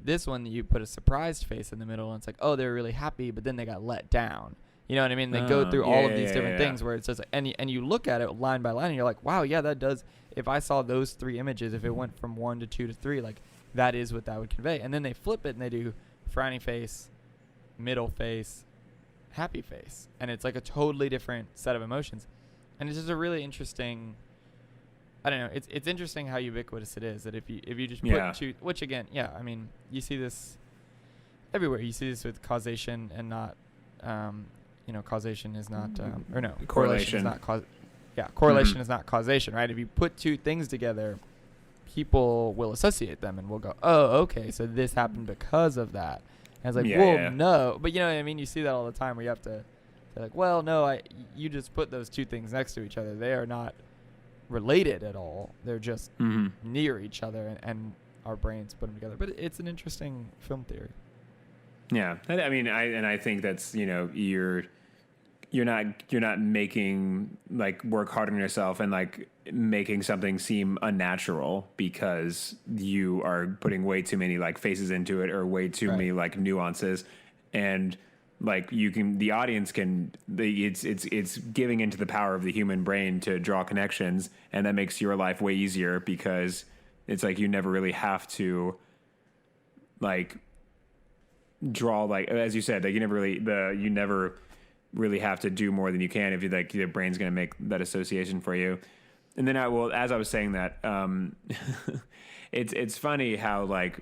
S2: This one, you put a surprised face in the middle, and it's like, oh, they're really happy, but then they got let down. You know what I mean? They go through all of these different things where it says, and you look at it line by line, and you're like, wow, yeah, that does. If I saw those 3 images, if it went from 1 to 2 to 3, like that is what that would convey. And then they flip it and they do frowny face, middle face, happy face, and it's like a totally different set of emotions. And it's just a really interesting. I don't know. It's interesting how ubiquitous it is. That if you just put two, which again, yeah, I mean, you see this everywhere. You see this with causation and not. Causation is not, or no, correlation is not correlation is not causation, right? If you put 2 things together, people will associate them and will go, oh, okay, so this happened because of that. And it's like, no, but you know what I mean? You see that all the time where you have to, they're like, well, no, you just put those 2 things next to each other. They are not related at all. They're just near each other, and our brains put them together. But it's an interesting film theory.
S1: Yeah, I mean, I think that's, you're not making like work hard on yourself and like making something seem unnatural because you are putting way too many like faces into it or way too many like nuances, and like the audience it's giving into the power of the human brain to draw connections, and that makes your life way easier because it's like you never really have to like draw, like as you said, like you never really have to do more than you can if you like the brain's going to make that association for you. And then as I was saying that, it's funny how like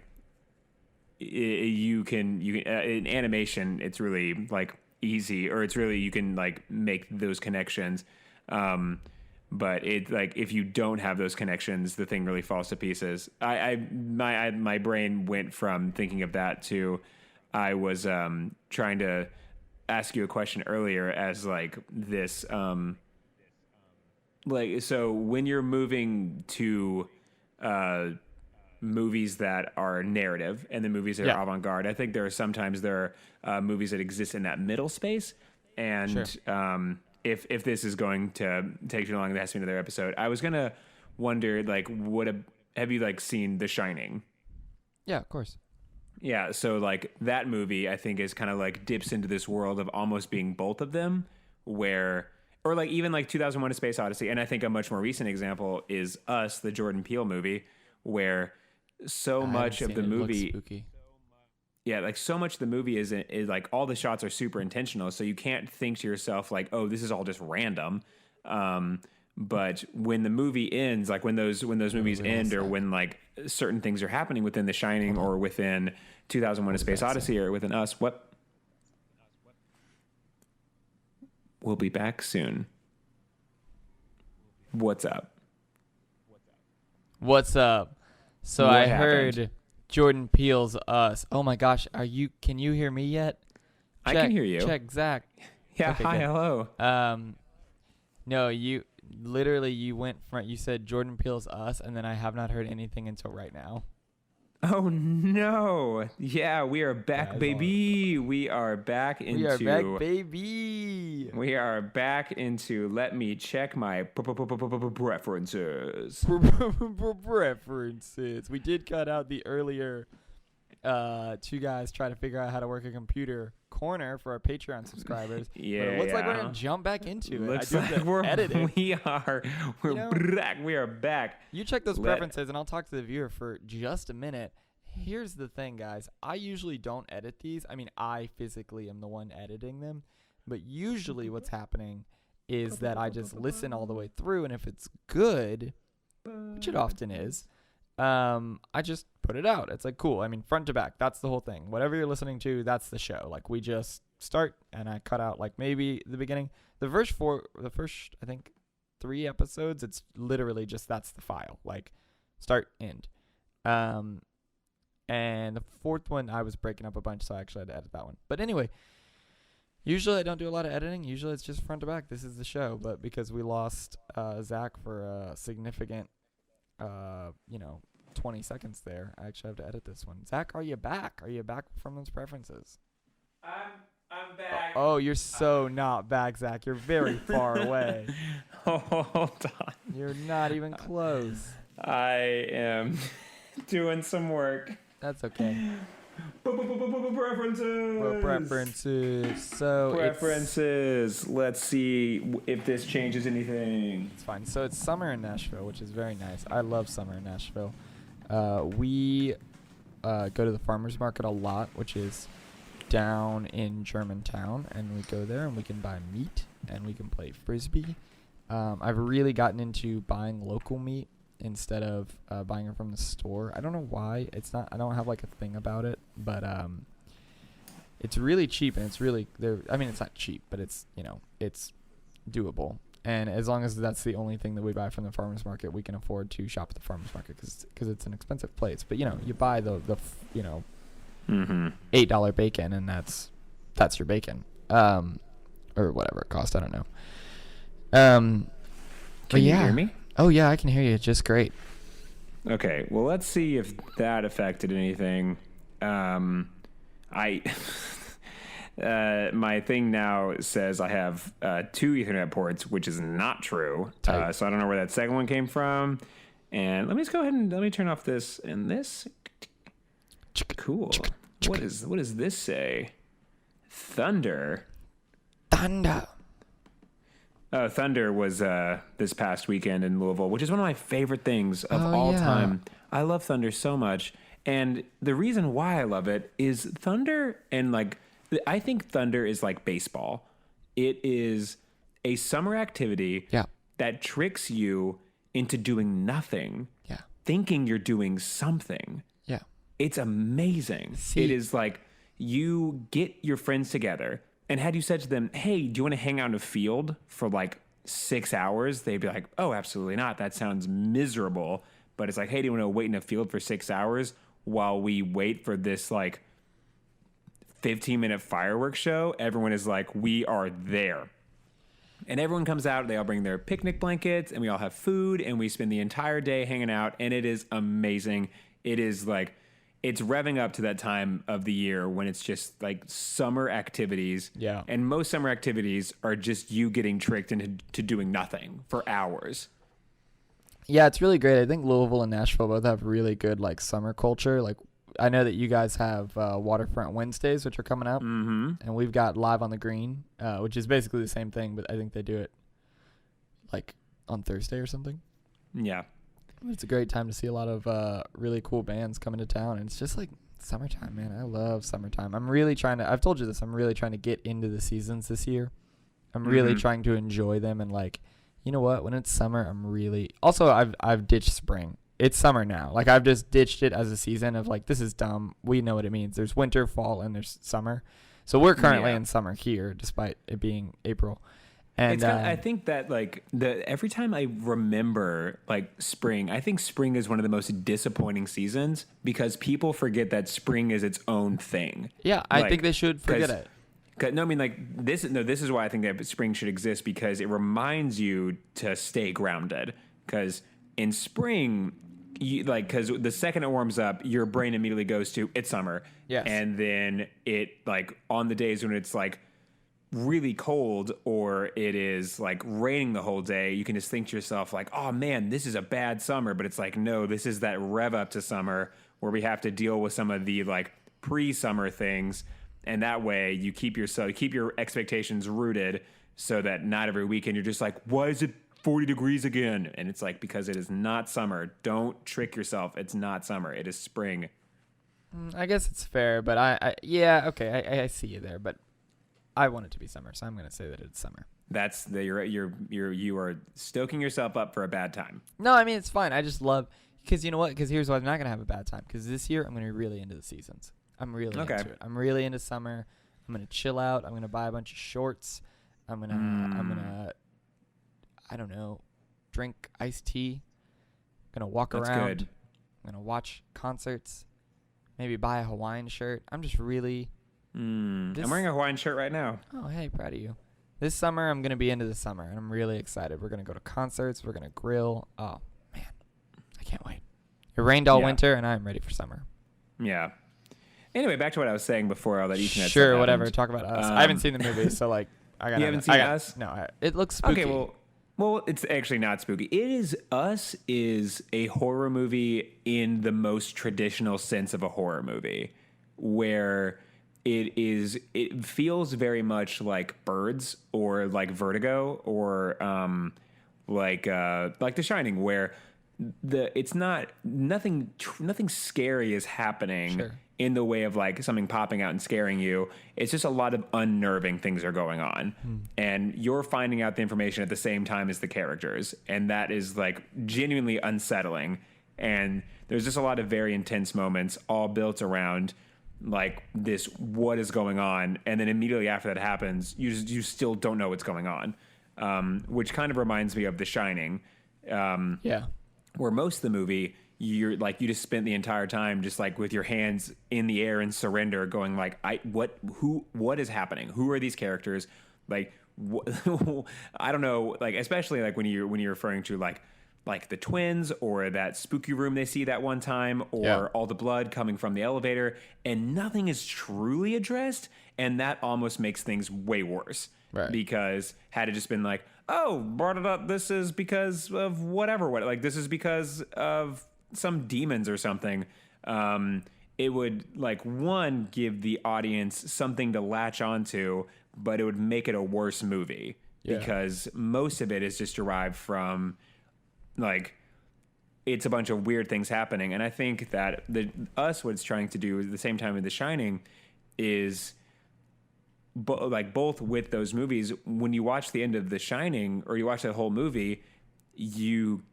S1: you can in animation it's really like easy, or it's really you can like make those connections, but it like if you don't have those connections, the thing really falls to pieces. My brain went from thinking of that to I was trying to ask you a question earlier as like this like, so when you're moving to movies that are narrative and the movies that are avant-garde, I think there are movies that exist in that middle space, and if this is going to take too long, that has to be another episode. I was gonna wonder, like, have you like seen The Shining?
S2: Yeah, of course.
S1: Yeah, so like that movie, I think, is kind of like dips into this world of almost being both of them, or like even like 2001: A Space Odyssey, and I think a much more recent example is Us, the Jordan Peele movie, where so much of the movie, like so much of the movie is like all the shots are super intentional, so you can't think to yourself like, oh, this is all just random. But when the movie ends, like when those movies end, or when like certain things are happening within The Shining or within 2001: A Space Odyssey or within Us, we'll be back soon. What's up?
S2: What's up? So
S1: What
S2: I
S1: happened?
S2: heard Jordan Peele's Us. Oh my gosh, can you hear me yet?
S1: I can hear you.
S2: Check, Zach.
S1: Yeah,
S2: Okay,
S1: hi,
S2: good.
S1: hello.
S2: No, you said Jordan Peele's Us, and then I have not heard anything until right now.
S1: Oh no! Yeah, we are back,
S2: Guys,
S1: baby. We are back into.
S2: We are back, baby.
S1: We are back into. Let me check my preferences.
S2: Preferences. We did cut out the earlier 2 guys trying to figure out how to work a computer corner for our Patreon subscribers.
S1: Yeah,
S2: but it looks like we're gonna jump back into it.
S1: Looks
S2: I do have
S1: like
S2: to edit it.
S1: We're back. We are back.
S2: You check those preferences, and I'll talk to the viewer for just a minute. Here's the thing, guys. I usually don't edit these. I mean, I physically am the one editing them. But usually what's happening is that I just listen all the way through, and if it's good, which it often is, I just put it out. It's like, cool. I mean, front to back. That's the whole thing. Whatever you're listening to, that's the show. Like, we just start, and I cut out, like, maybe the beginning. The first, I think, 3 episodes, it's literally just that's the file. Like, start, end. And the 4th one, I was breaking up a bunch, so I actually had to edit that one. But anyway, usually I don't do a lot of editing. Usually it's just front to back. This is the show. But because we lost Zach for a significant, 20 seconds there, I actually have to edit this one. Zach, are you back? Are you back from those preferences?
S1: I'm back.
S2: Oh, you're so not back, Zach. You're very far away.
S1: Hold on.
S2: You're not even close.
S1: I am doing some work.
S2: That's okay.
S1: Preferences.
S2: Preferences. So
S1: Preferences. Let's see if this changes anything.
S2: It's fine. So it's summer in Nashville, which is very nice. I love summer in Nashville. We go to the farmers market a lot, which is down in Germantown, and we go there and we can buy meat and we can play frisbee. I've really gotten into buying local meat instead of buying it from the store. I don't know why. I don't have like a thing about it, but it's really cheap and it's really I mean, it's not cheap, but it's doable. And as long as that's the only thing that we buy from the farmers market, we can afford to shop at the farmers market because it's an expensive place. But you buy the $8 bacon, and that's your bacon, or whatever it costs. I don't know.
S1: Can you hear me?
S2: Oh yeah, I can hear you just great.
S1: Okay, well, let's see if that affected anything. My thing now says I have 2 Ethernet ports, which is not true. So I don't know where that second one came from. And let me just go ahead and let me turn off this and this. Cool. What does this say? Thunder. Thunder was this past weekend in Louisville, which is one of my favorite things of all time. I love Thunder so much. And the reason why I love it is Thunder, and I think Thunder is like baseball. It is a summer activity that tricks you into doing nothing, thinking you're doing something. Yeah. It's amazing. It is like you get your friends together, and had you said to them, hey, do you want to hang out in a field for 6 hours? They'd be like, oh, absolutely not. That sounds miserable. But it's like, hey, do you want to wait in a field for 6 hours while we wait for this 15-minute fireworks show? Everyone is like, we are there. And everyone comes out, they all bring their picnic blankets, and we all have food, and we spend the entire day hanging out, and it is amazing. It is it's revving up to that time of the year when it's just summer activities. Yeah. And most summer activities are just you getting tricked into doing nothing for hours.
S2: Yeah, it's really great. I think Louisville and Nashville both have really good summer culture. I know that you guys have Waterfront Wednesdays, which are coming up. Mm-hmm. And we've got Live on the Green, which is basically the same thing, but I think they do it on Thursday or something. Yeah. It's a great time to see a lot of really cool bands coming to town. And it's just summertime, man. I love summertime. I've told you this, I'm really trying to get into the seasons this year. I'm really trying to enjoy them. And you know what? When it's summer, I've ditched spring. It's summer now. I've just ditched it as a season of this is dumb. We know what it means. There's winter, fall, and there's summer. So we're currently in summer here, despite it being April. And
S1: I think that every time I remember spring, I think spring is one of the most disappointing seasons because people forget that spring is its own thing.
S2: Yeah, I think they should forget it.
S1: No, I mean this. No, this is why I think that spring should exist because it reminds you to stay grounded. Because in spring, because the second it warms up, your brain immediately goes to it's summer. Yes. And then it on the days when it's really cold or it is raining the whole day, you can just think to yourself oh man, this is a bad summer. But it's no, this is that rev up to summer where we have to deal with some of the pre-summer things. And that way you keep your expectations rooted so that not every weekend you're just why is it 40 degrees again? And it's because it is not summer. Don't trick yourself. It's not summer. It is spring.
S2: I guess it's fair, but I see you there, but I want it to be summer, so I'm going to say that it's summer.
S1: That's you are stoking yourself up for a bad time.
S2: No, I mean it's fine. I just love because you know what? Because here's why I'm not going to have a bad time. Because this year I'm going to be really into the seasons. I'm really into it. I'm really into summer. I'm going to chill out. I'm going to buy a bunch of shorts. I'm gonna I don't know, drink iced tea. I'm gonna walk around. That's good. I'm gonna watch concerts. Maybe buy a Hawaiian shirt. I'm just really.
S1: I'm wearing a Hawaiian shirt right now.
S2: Oh, hey, proud of you. This summer, I'm going to be into the summer, and I'm really excited. We're going to go to concerts. We're going to grill. Oh, man. I can't wait. It rained all winter, and I'm ready for summer.
S1: Yeah. Anyway, back to what I was saying before all that Ethernet stuff
S2: whatever. Talk about Us. I haven't seen the movie, so, I got.
S1: You haven't seen Us?
S2: No. It looks spooky.
S1: Okay, well, Well, it's actually not spooky. Us is a horror movie in the most traditional sense of a horror movie, where it feels very much like Birds or like Vertigo or like The Shining, where it's not nothing scary is happening.
S2: Sure.
S1: In the way of like something popping out and scaring you. It's just a lot of unnerving things are going on. And you're finding out the information at the same time as the characters. And that is like genuinely unsettling. And there's just a lot of very intense moments all built around like this, what is going on? And then immediately after that happens, you still don't know what's going on. Which kind of reminds me of The Shining.
S2: Yeah.
S1: Where most of the movie, you just spent the entire time just like with your hands in the air and surrender, going like, what is happening? Who are these characters? Like, I don't know. Like, especially like when you're referring to like the twins or that spooky room they see that one time, or all the blood coming from the elevator, and nothing is truly addressed, and that almost makes things way worse.
S2: Right.
S1: Because had it just been like, oh, brought it up, this is because of whatever, like this is because of some demons or something, it would like one give the audience something to latch onto, but it would make it a worse movie because most of it is just derived from like it's a bunch of weird things happening. And I think that what it's trying to do at the same time with The Shining is both with those movies. When you watch the end of The Shining or you watch the whole movie, you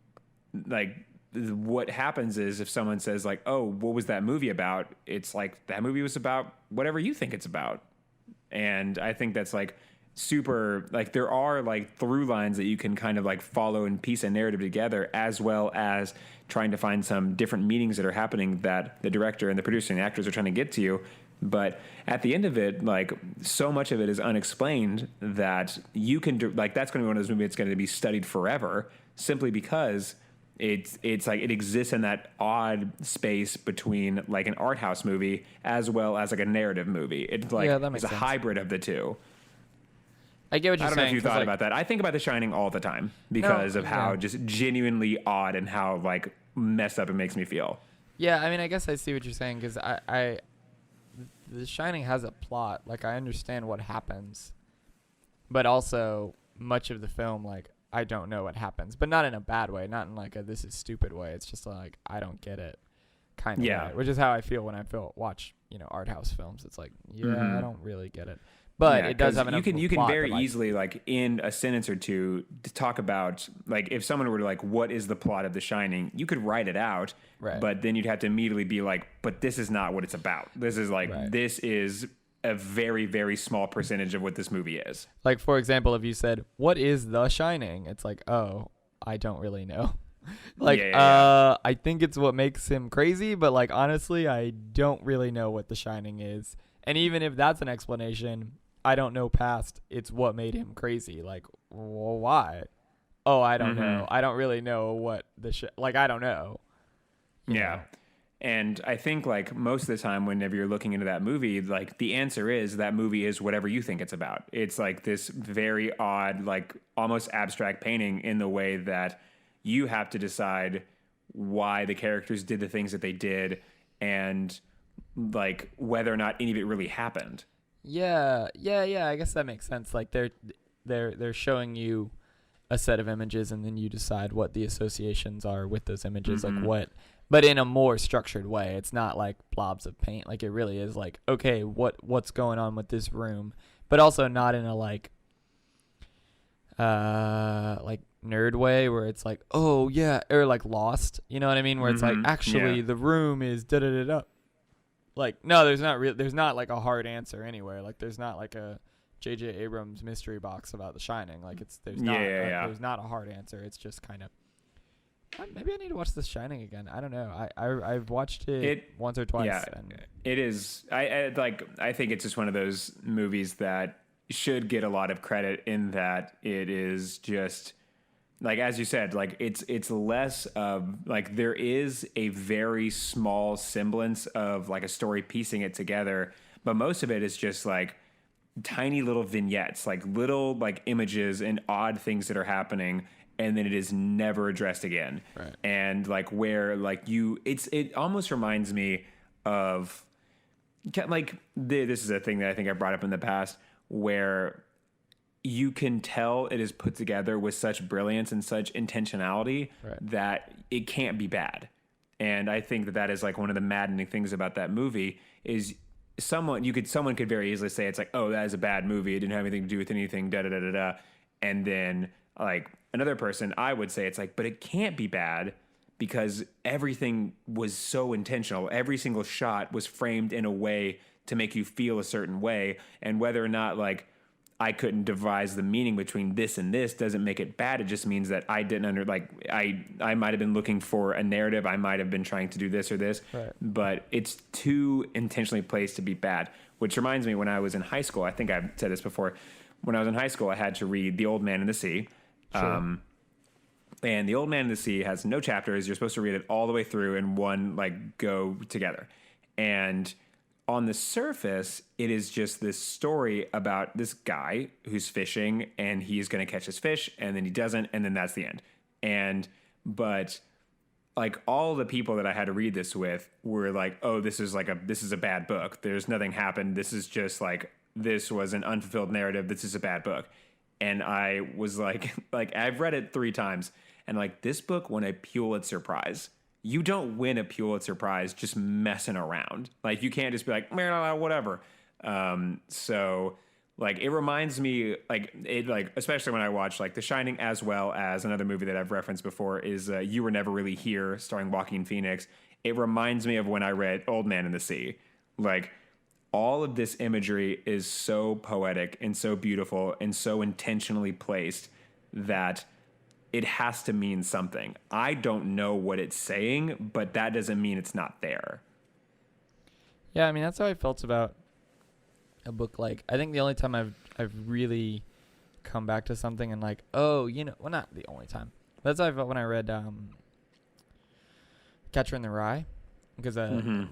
S1: like. What happens is if someone says like, oh, what was that movie about? It's like that movie was about whatever you think it's about. And I think that's like super, like there are like through lines that you can kind of like follow and piece a narrative together, as well as trying to find some different meanings that are happening that the director and the producer and the actors are trying to get to you. But at the end of it, like so much of it is unexplained that you can do, like that's going to be one of those movies that's going to be studied forever, simply because it's like it exists in that odd space between like an art house movie as well as like a narrative movie. It's like it's a hybrid of the two.
S2: I get what you're saying.
S1: I don't know if you thought about that. I think about The Shining all the time because of how just genuinely odd and how like messed up it makes me feel.
S2: Yeah, I mean, I guess I see what you're saying because The Shining has a plot. Like I understand what happens, but also much of the film, like I don't know what happens, but not in a bad way, not in like a this is stupid way. It's just like I don't get it kind of way, which is how I feel when I watch art house films. It's like I don't really get it, but it does have enough.
S1: You can very easily like in a sentence or two to talk about like if someone were to like what is the plot of The Shining, you could write it out,
S2: right?
S1: But then you'd have to immediately be like, but this is not what it's about. This is like this is a very, very small percentage of what this movie is.
S2: Like, for example, if you said, what is The Shining? It's like, oh, I don't really know. Like, I think it's what makes him crazy, but like, honestly, I don't really know what The Shining is. And even if that's an explanation, I don't know past it's what made him crazy. Like, well, why? Oh, I don't know. I don't really know what I don't know.
S1: Yeah. And I think like most of the time whenever you're looking into that movie, like the answer is that movie is whatever you think it's about. It's like this very odd, like almost abstract painting in the way that you have to decide why the characters did the things that they did and like whether or not any of it really happened.
S2: Yeah. I guess that makes sense. Like they're showing you a set of images and then you decide what the associations are with those images, like what. But in a more structured way. It's not like blobs of paint. Like it really is like, okay, what's going on with this room? But also not in a like nerd way where it's like, oh yeah, or like Lost. You know what I mean? Where it's like, actually the room is da da da da. Like no, there's not like a hard answer anywhere. Like there's not like a J.J. Abrams mystery box about The Shining. Like there's not a hard answer. It's just kind of. Maybe I need to watch The Shining again. I don't know. I've watched it once or twice.
S1: Yeah, it is. I think it's just one of those movies that should get a lot of credit in that it is just like as you said, like it's less of like there is a very small semblance of like a story piecing it together, but most of it is just like tiny little vignettes, like little like images and odd things that are happening, and then it is never addressed again.
S2: Right.
S1: And like where like it almost reminds me of like this is a thing that I think I brought up in the past where you can tell it is put together with such brilliance and such intentionality that it can't be bad. And I think that that is like one of the maddening things about that movie is someone could very easily say it's like, oh, that is a bad movie. It didn't have anything to do with anything, da da da da da. And then like another person, I would say it's like, but it can't be bad because everything was so intentional. Every single shot was framed in a way to make you feel a certain way. And whether or not like I couldn't devise the meaning between this and this doesn't make it bad. It just means that I didn't I might have been looking for a narrative. I might have been trying to do this or this, but it's too intentionally placed to be bad. Which reminds me, when I was in high school, I think I've said this before. When I was in high school, I had to read The Old Man and the Sea. Sure. And The Old Man and the Sea has no chapters. You're supposed to read it all the way through in one like go together. And on the surface, it is just this story about this guy who's fishing and he's going to catch his fish and then he doesn't. And then that's the end. But like all the people that I had to read this with were like, oh, this is a bad book. There's nothing happened. This is just like, this was an unfulfilled narrative. This is a bad book. And I was like I've read it 3 times and like this book won a Pulitzer Prize. You don't win a Pulitzer Prize just messing around. Like you can't just be like, whatever. So like it reminds me like especially when I watch like The Shining, as well as another movie that I've referenced before is You Were Never Really Here, starring Joaquin Phoenix. It reminds me of when I read Old Man and the Sea. Like all of this imagery is so poetic and so beautiful and so intentionally placed that it has to mean something. I don't know what it's saying, but that doesn't mean it's not there.
S2: Yeah, I mean that's how I felt about a book. Like I think the only time I've really come back to something and like, oh, well, not the only time. That's how I felt when I read Catcher in the Rye, because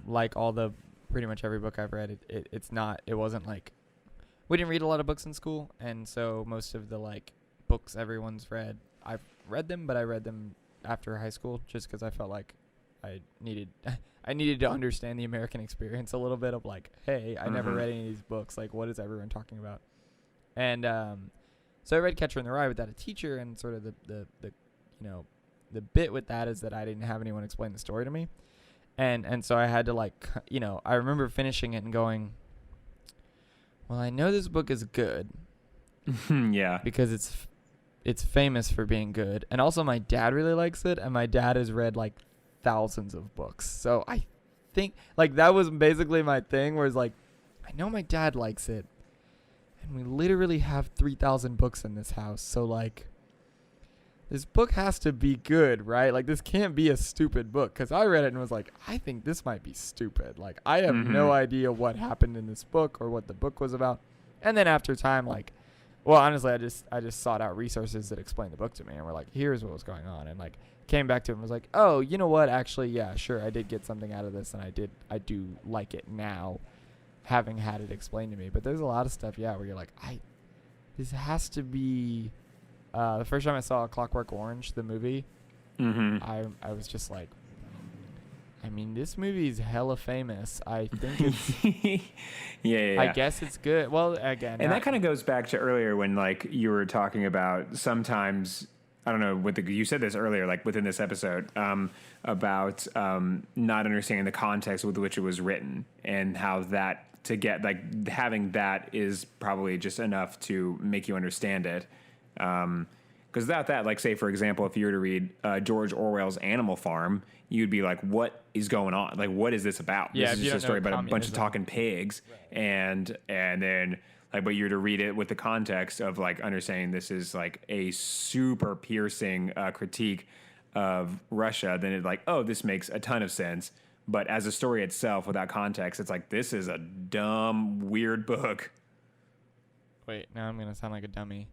S2: like all the pretty much every book I've read, it wasn't like we didn't read a lot of books in school, and so most of the like books everyone's read, I've read them, but I read them after high school just because I felt like I needed to understand the American experience a little bit of like, hey, I never read any of these books. Like, what is everyone talking about? And so I read Catcher in the Rye without a teacher, and sort of the bit with that is that I didn't have anyone explain the story to me, and so I had to like, I remember finishing it and going, well, I know this book is good,
S1: yeah,
S2: because it's famous for being good. And also my dad really likes it. And my dad has read like thousands of books. So I think like that was basically my thing, where it's like, I know my dad likes it. And we literally have 3,000 books in this house. So like this book has to be good, right? Like this can't be a stupid book. Cause I read it and was like, I think this might be stupid. Like I have no idea what happened in this book or what the book was about. And then after time, like, well, honestly, I just sought out resources that explained the book to me, and were like, here's what was going on, and like came back to it and was like, oh, you know what? Actually, yeah, sure, I did get something out of this, and I do like it now, having had it explained to me. But there's a lot of stuff, yeah, where you're like, this has to be. The first time I saw Clockwork Orange, the movie, I was just like, I mean, this movie is hella famous. I think it's...
S1: yeah.
S2: I guess it's good. Well, again...
S1: And that kind of goes back to earlier when, like, you were talking about sometimes... I don't know, you said this earlier, like, within this episode, about not understanding the context with which it was written, and how that, to get, like, having that is probably just enough to make you understand it. Because without that, like, say, for example, if you were to read George Orwell's Animal Farm, you'd be like, what is going on? Like, what is this about?
S2: Yeah,
S1: this is just a story about a bunch of talking pigs. Right. And then, like, but you're to read it with the context of, like, understanding this is, like, a super piercing critique of Russia, then it's like, oh, this makes a ton of sense. But as a story itself, without context, it's like, this is a dumb, weird book.
S2: Wait, now I'm going to sound like a dummy.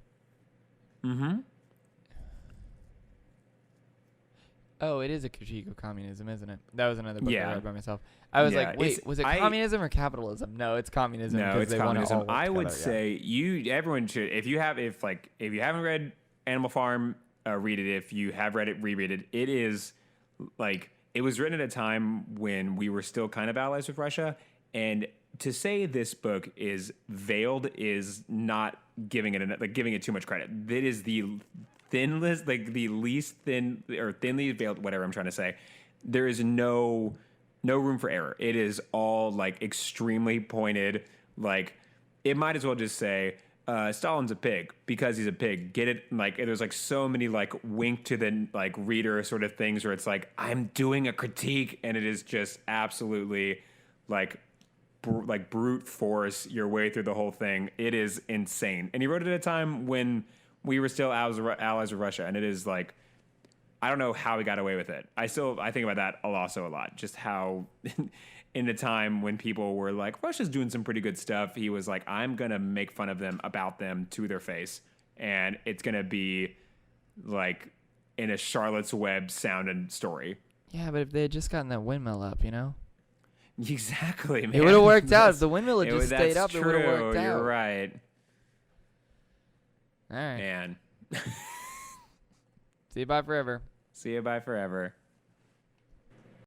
S2: Oh, it is a critique of communism, isn't it? That was another book I
S1: Yeah.
S2: read by myself. I was
S1: Yeah,
S2: like, wait, was it communism or capitalism? No, it's communism.
S1: No,
S2: because
S1: it's
S2: they wanna
S1: communism.
S2: all work
S1: I would
S2: together, yeah.
S1: say everyone should if you haven't read Animal Farm, read it. If you have read it, reread it. It is like it was written at a time when we were still kind of allies with Russia, and to say this book is veiled is not giving it too much credit. It is the thinless, like the least thin or thinly veiled, whatever I'm trying to say. There is no room for error. It is all like extremely pointed. Like it might as well just say Stalin's a pig because he's a pig. Get it? Like there's like so many like wink to the like reader sort of things where it's like I'm doing a critique, and it is just absolutely like brute force your way through the whole thing. It is insane, and he wrote it at a time when we were still allies with Russia, and it is like I don't know how he got away with it. I think about that also a lot. Just how in the time when people were like, Russia's doing some pretty good stuff, he was like, I'm going to make fun of them about them to their face. And it's going to be like in a Charlotte's Web sounding story.
S2: Yeah, but if they had just gotten that windmill up,
S1: Exactly, man.
S2: It would have worked out. If the windmill had just stayed up,
S1: true.
S2: It would have worked out.
S1: You're right.
S2: All right.
S1: Man.
S2: See you bye forever.
S1: See you bye forever.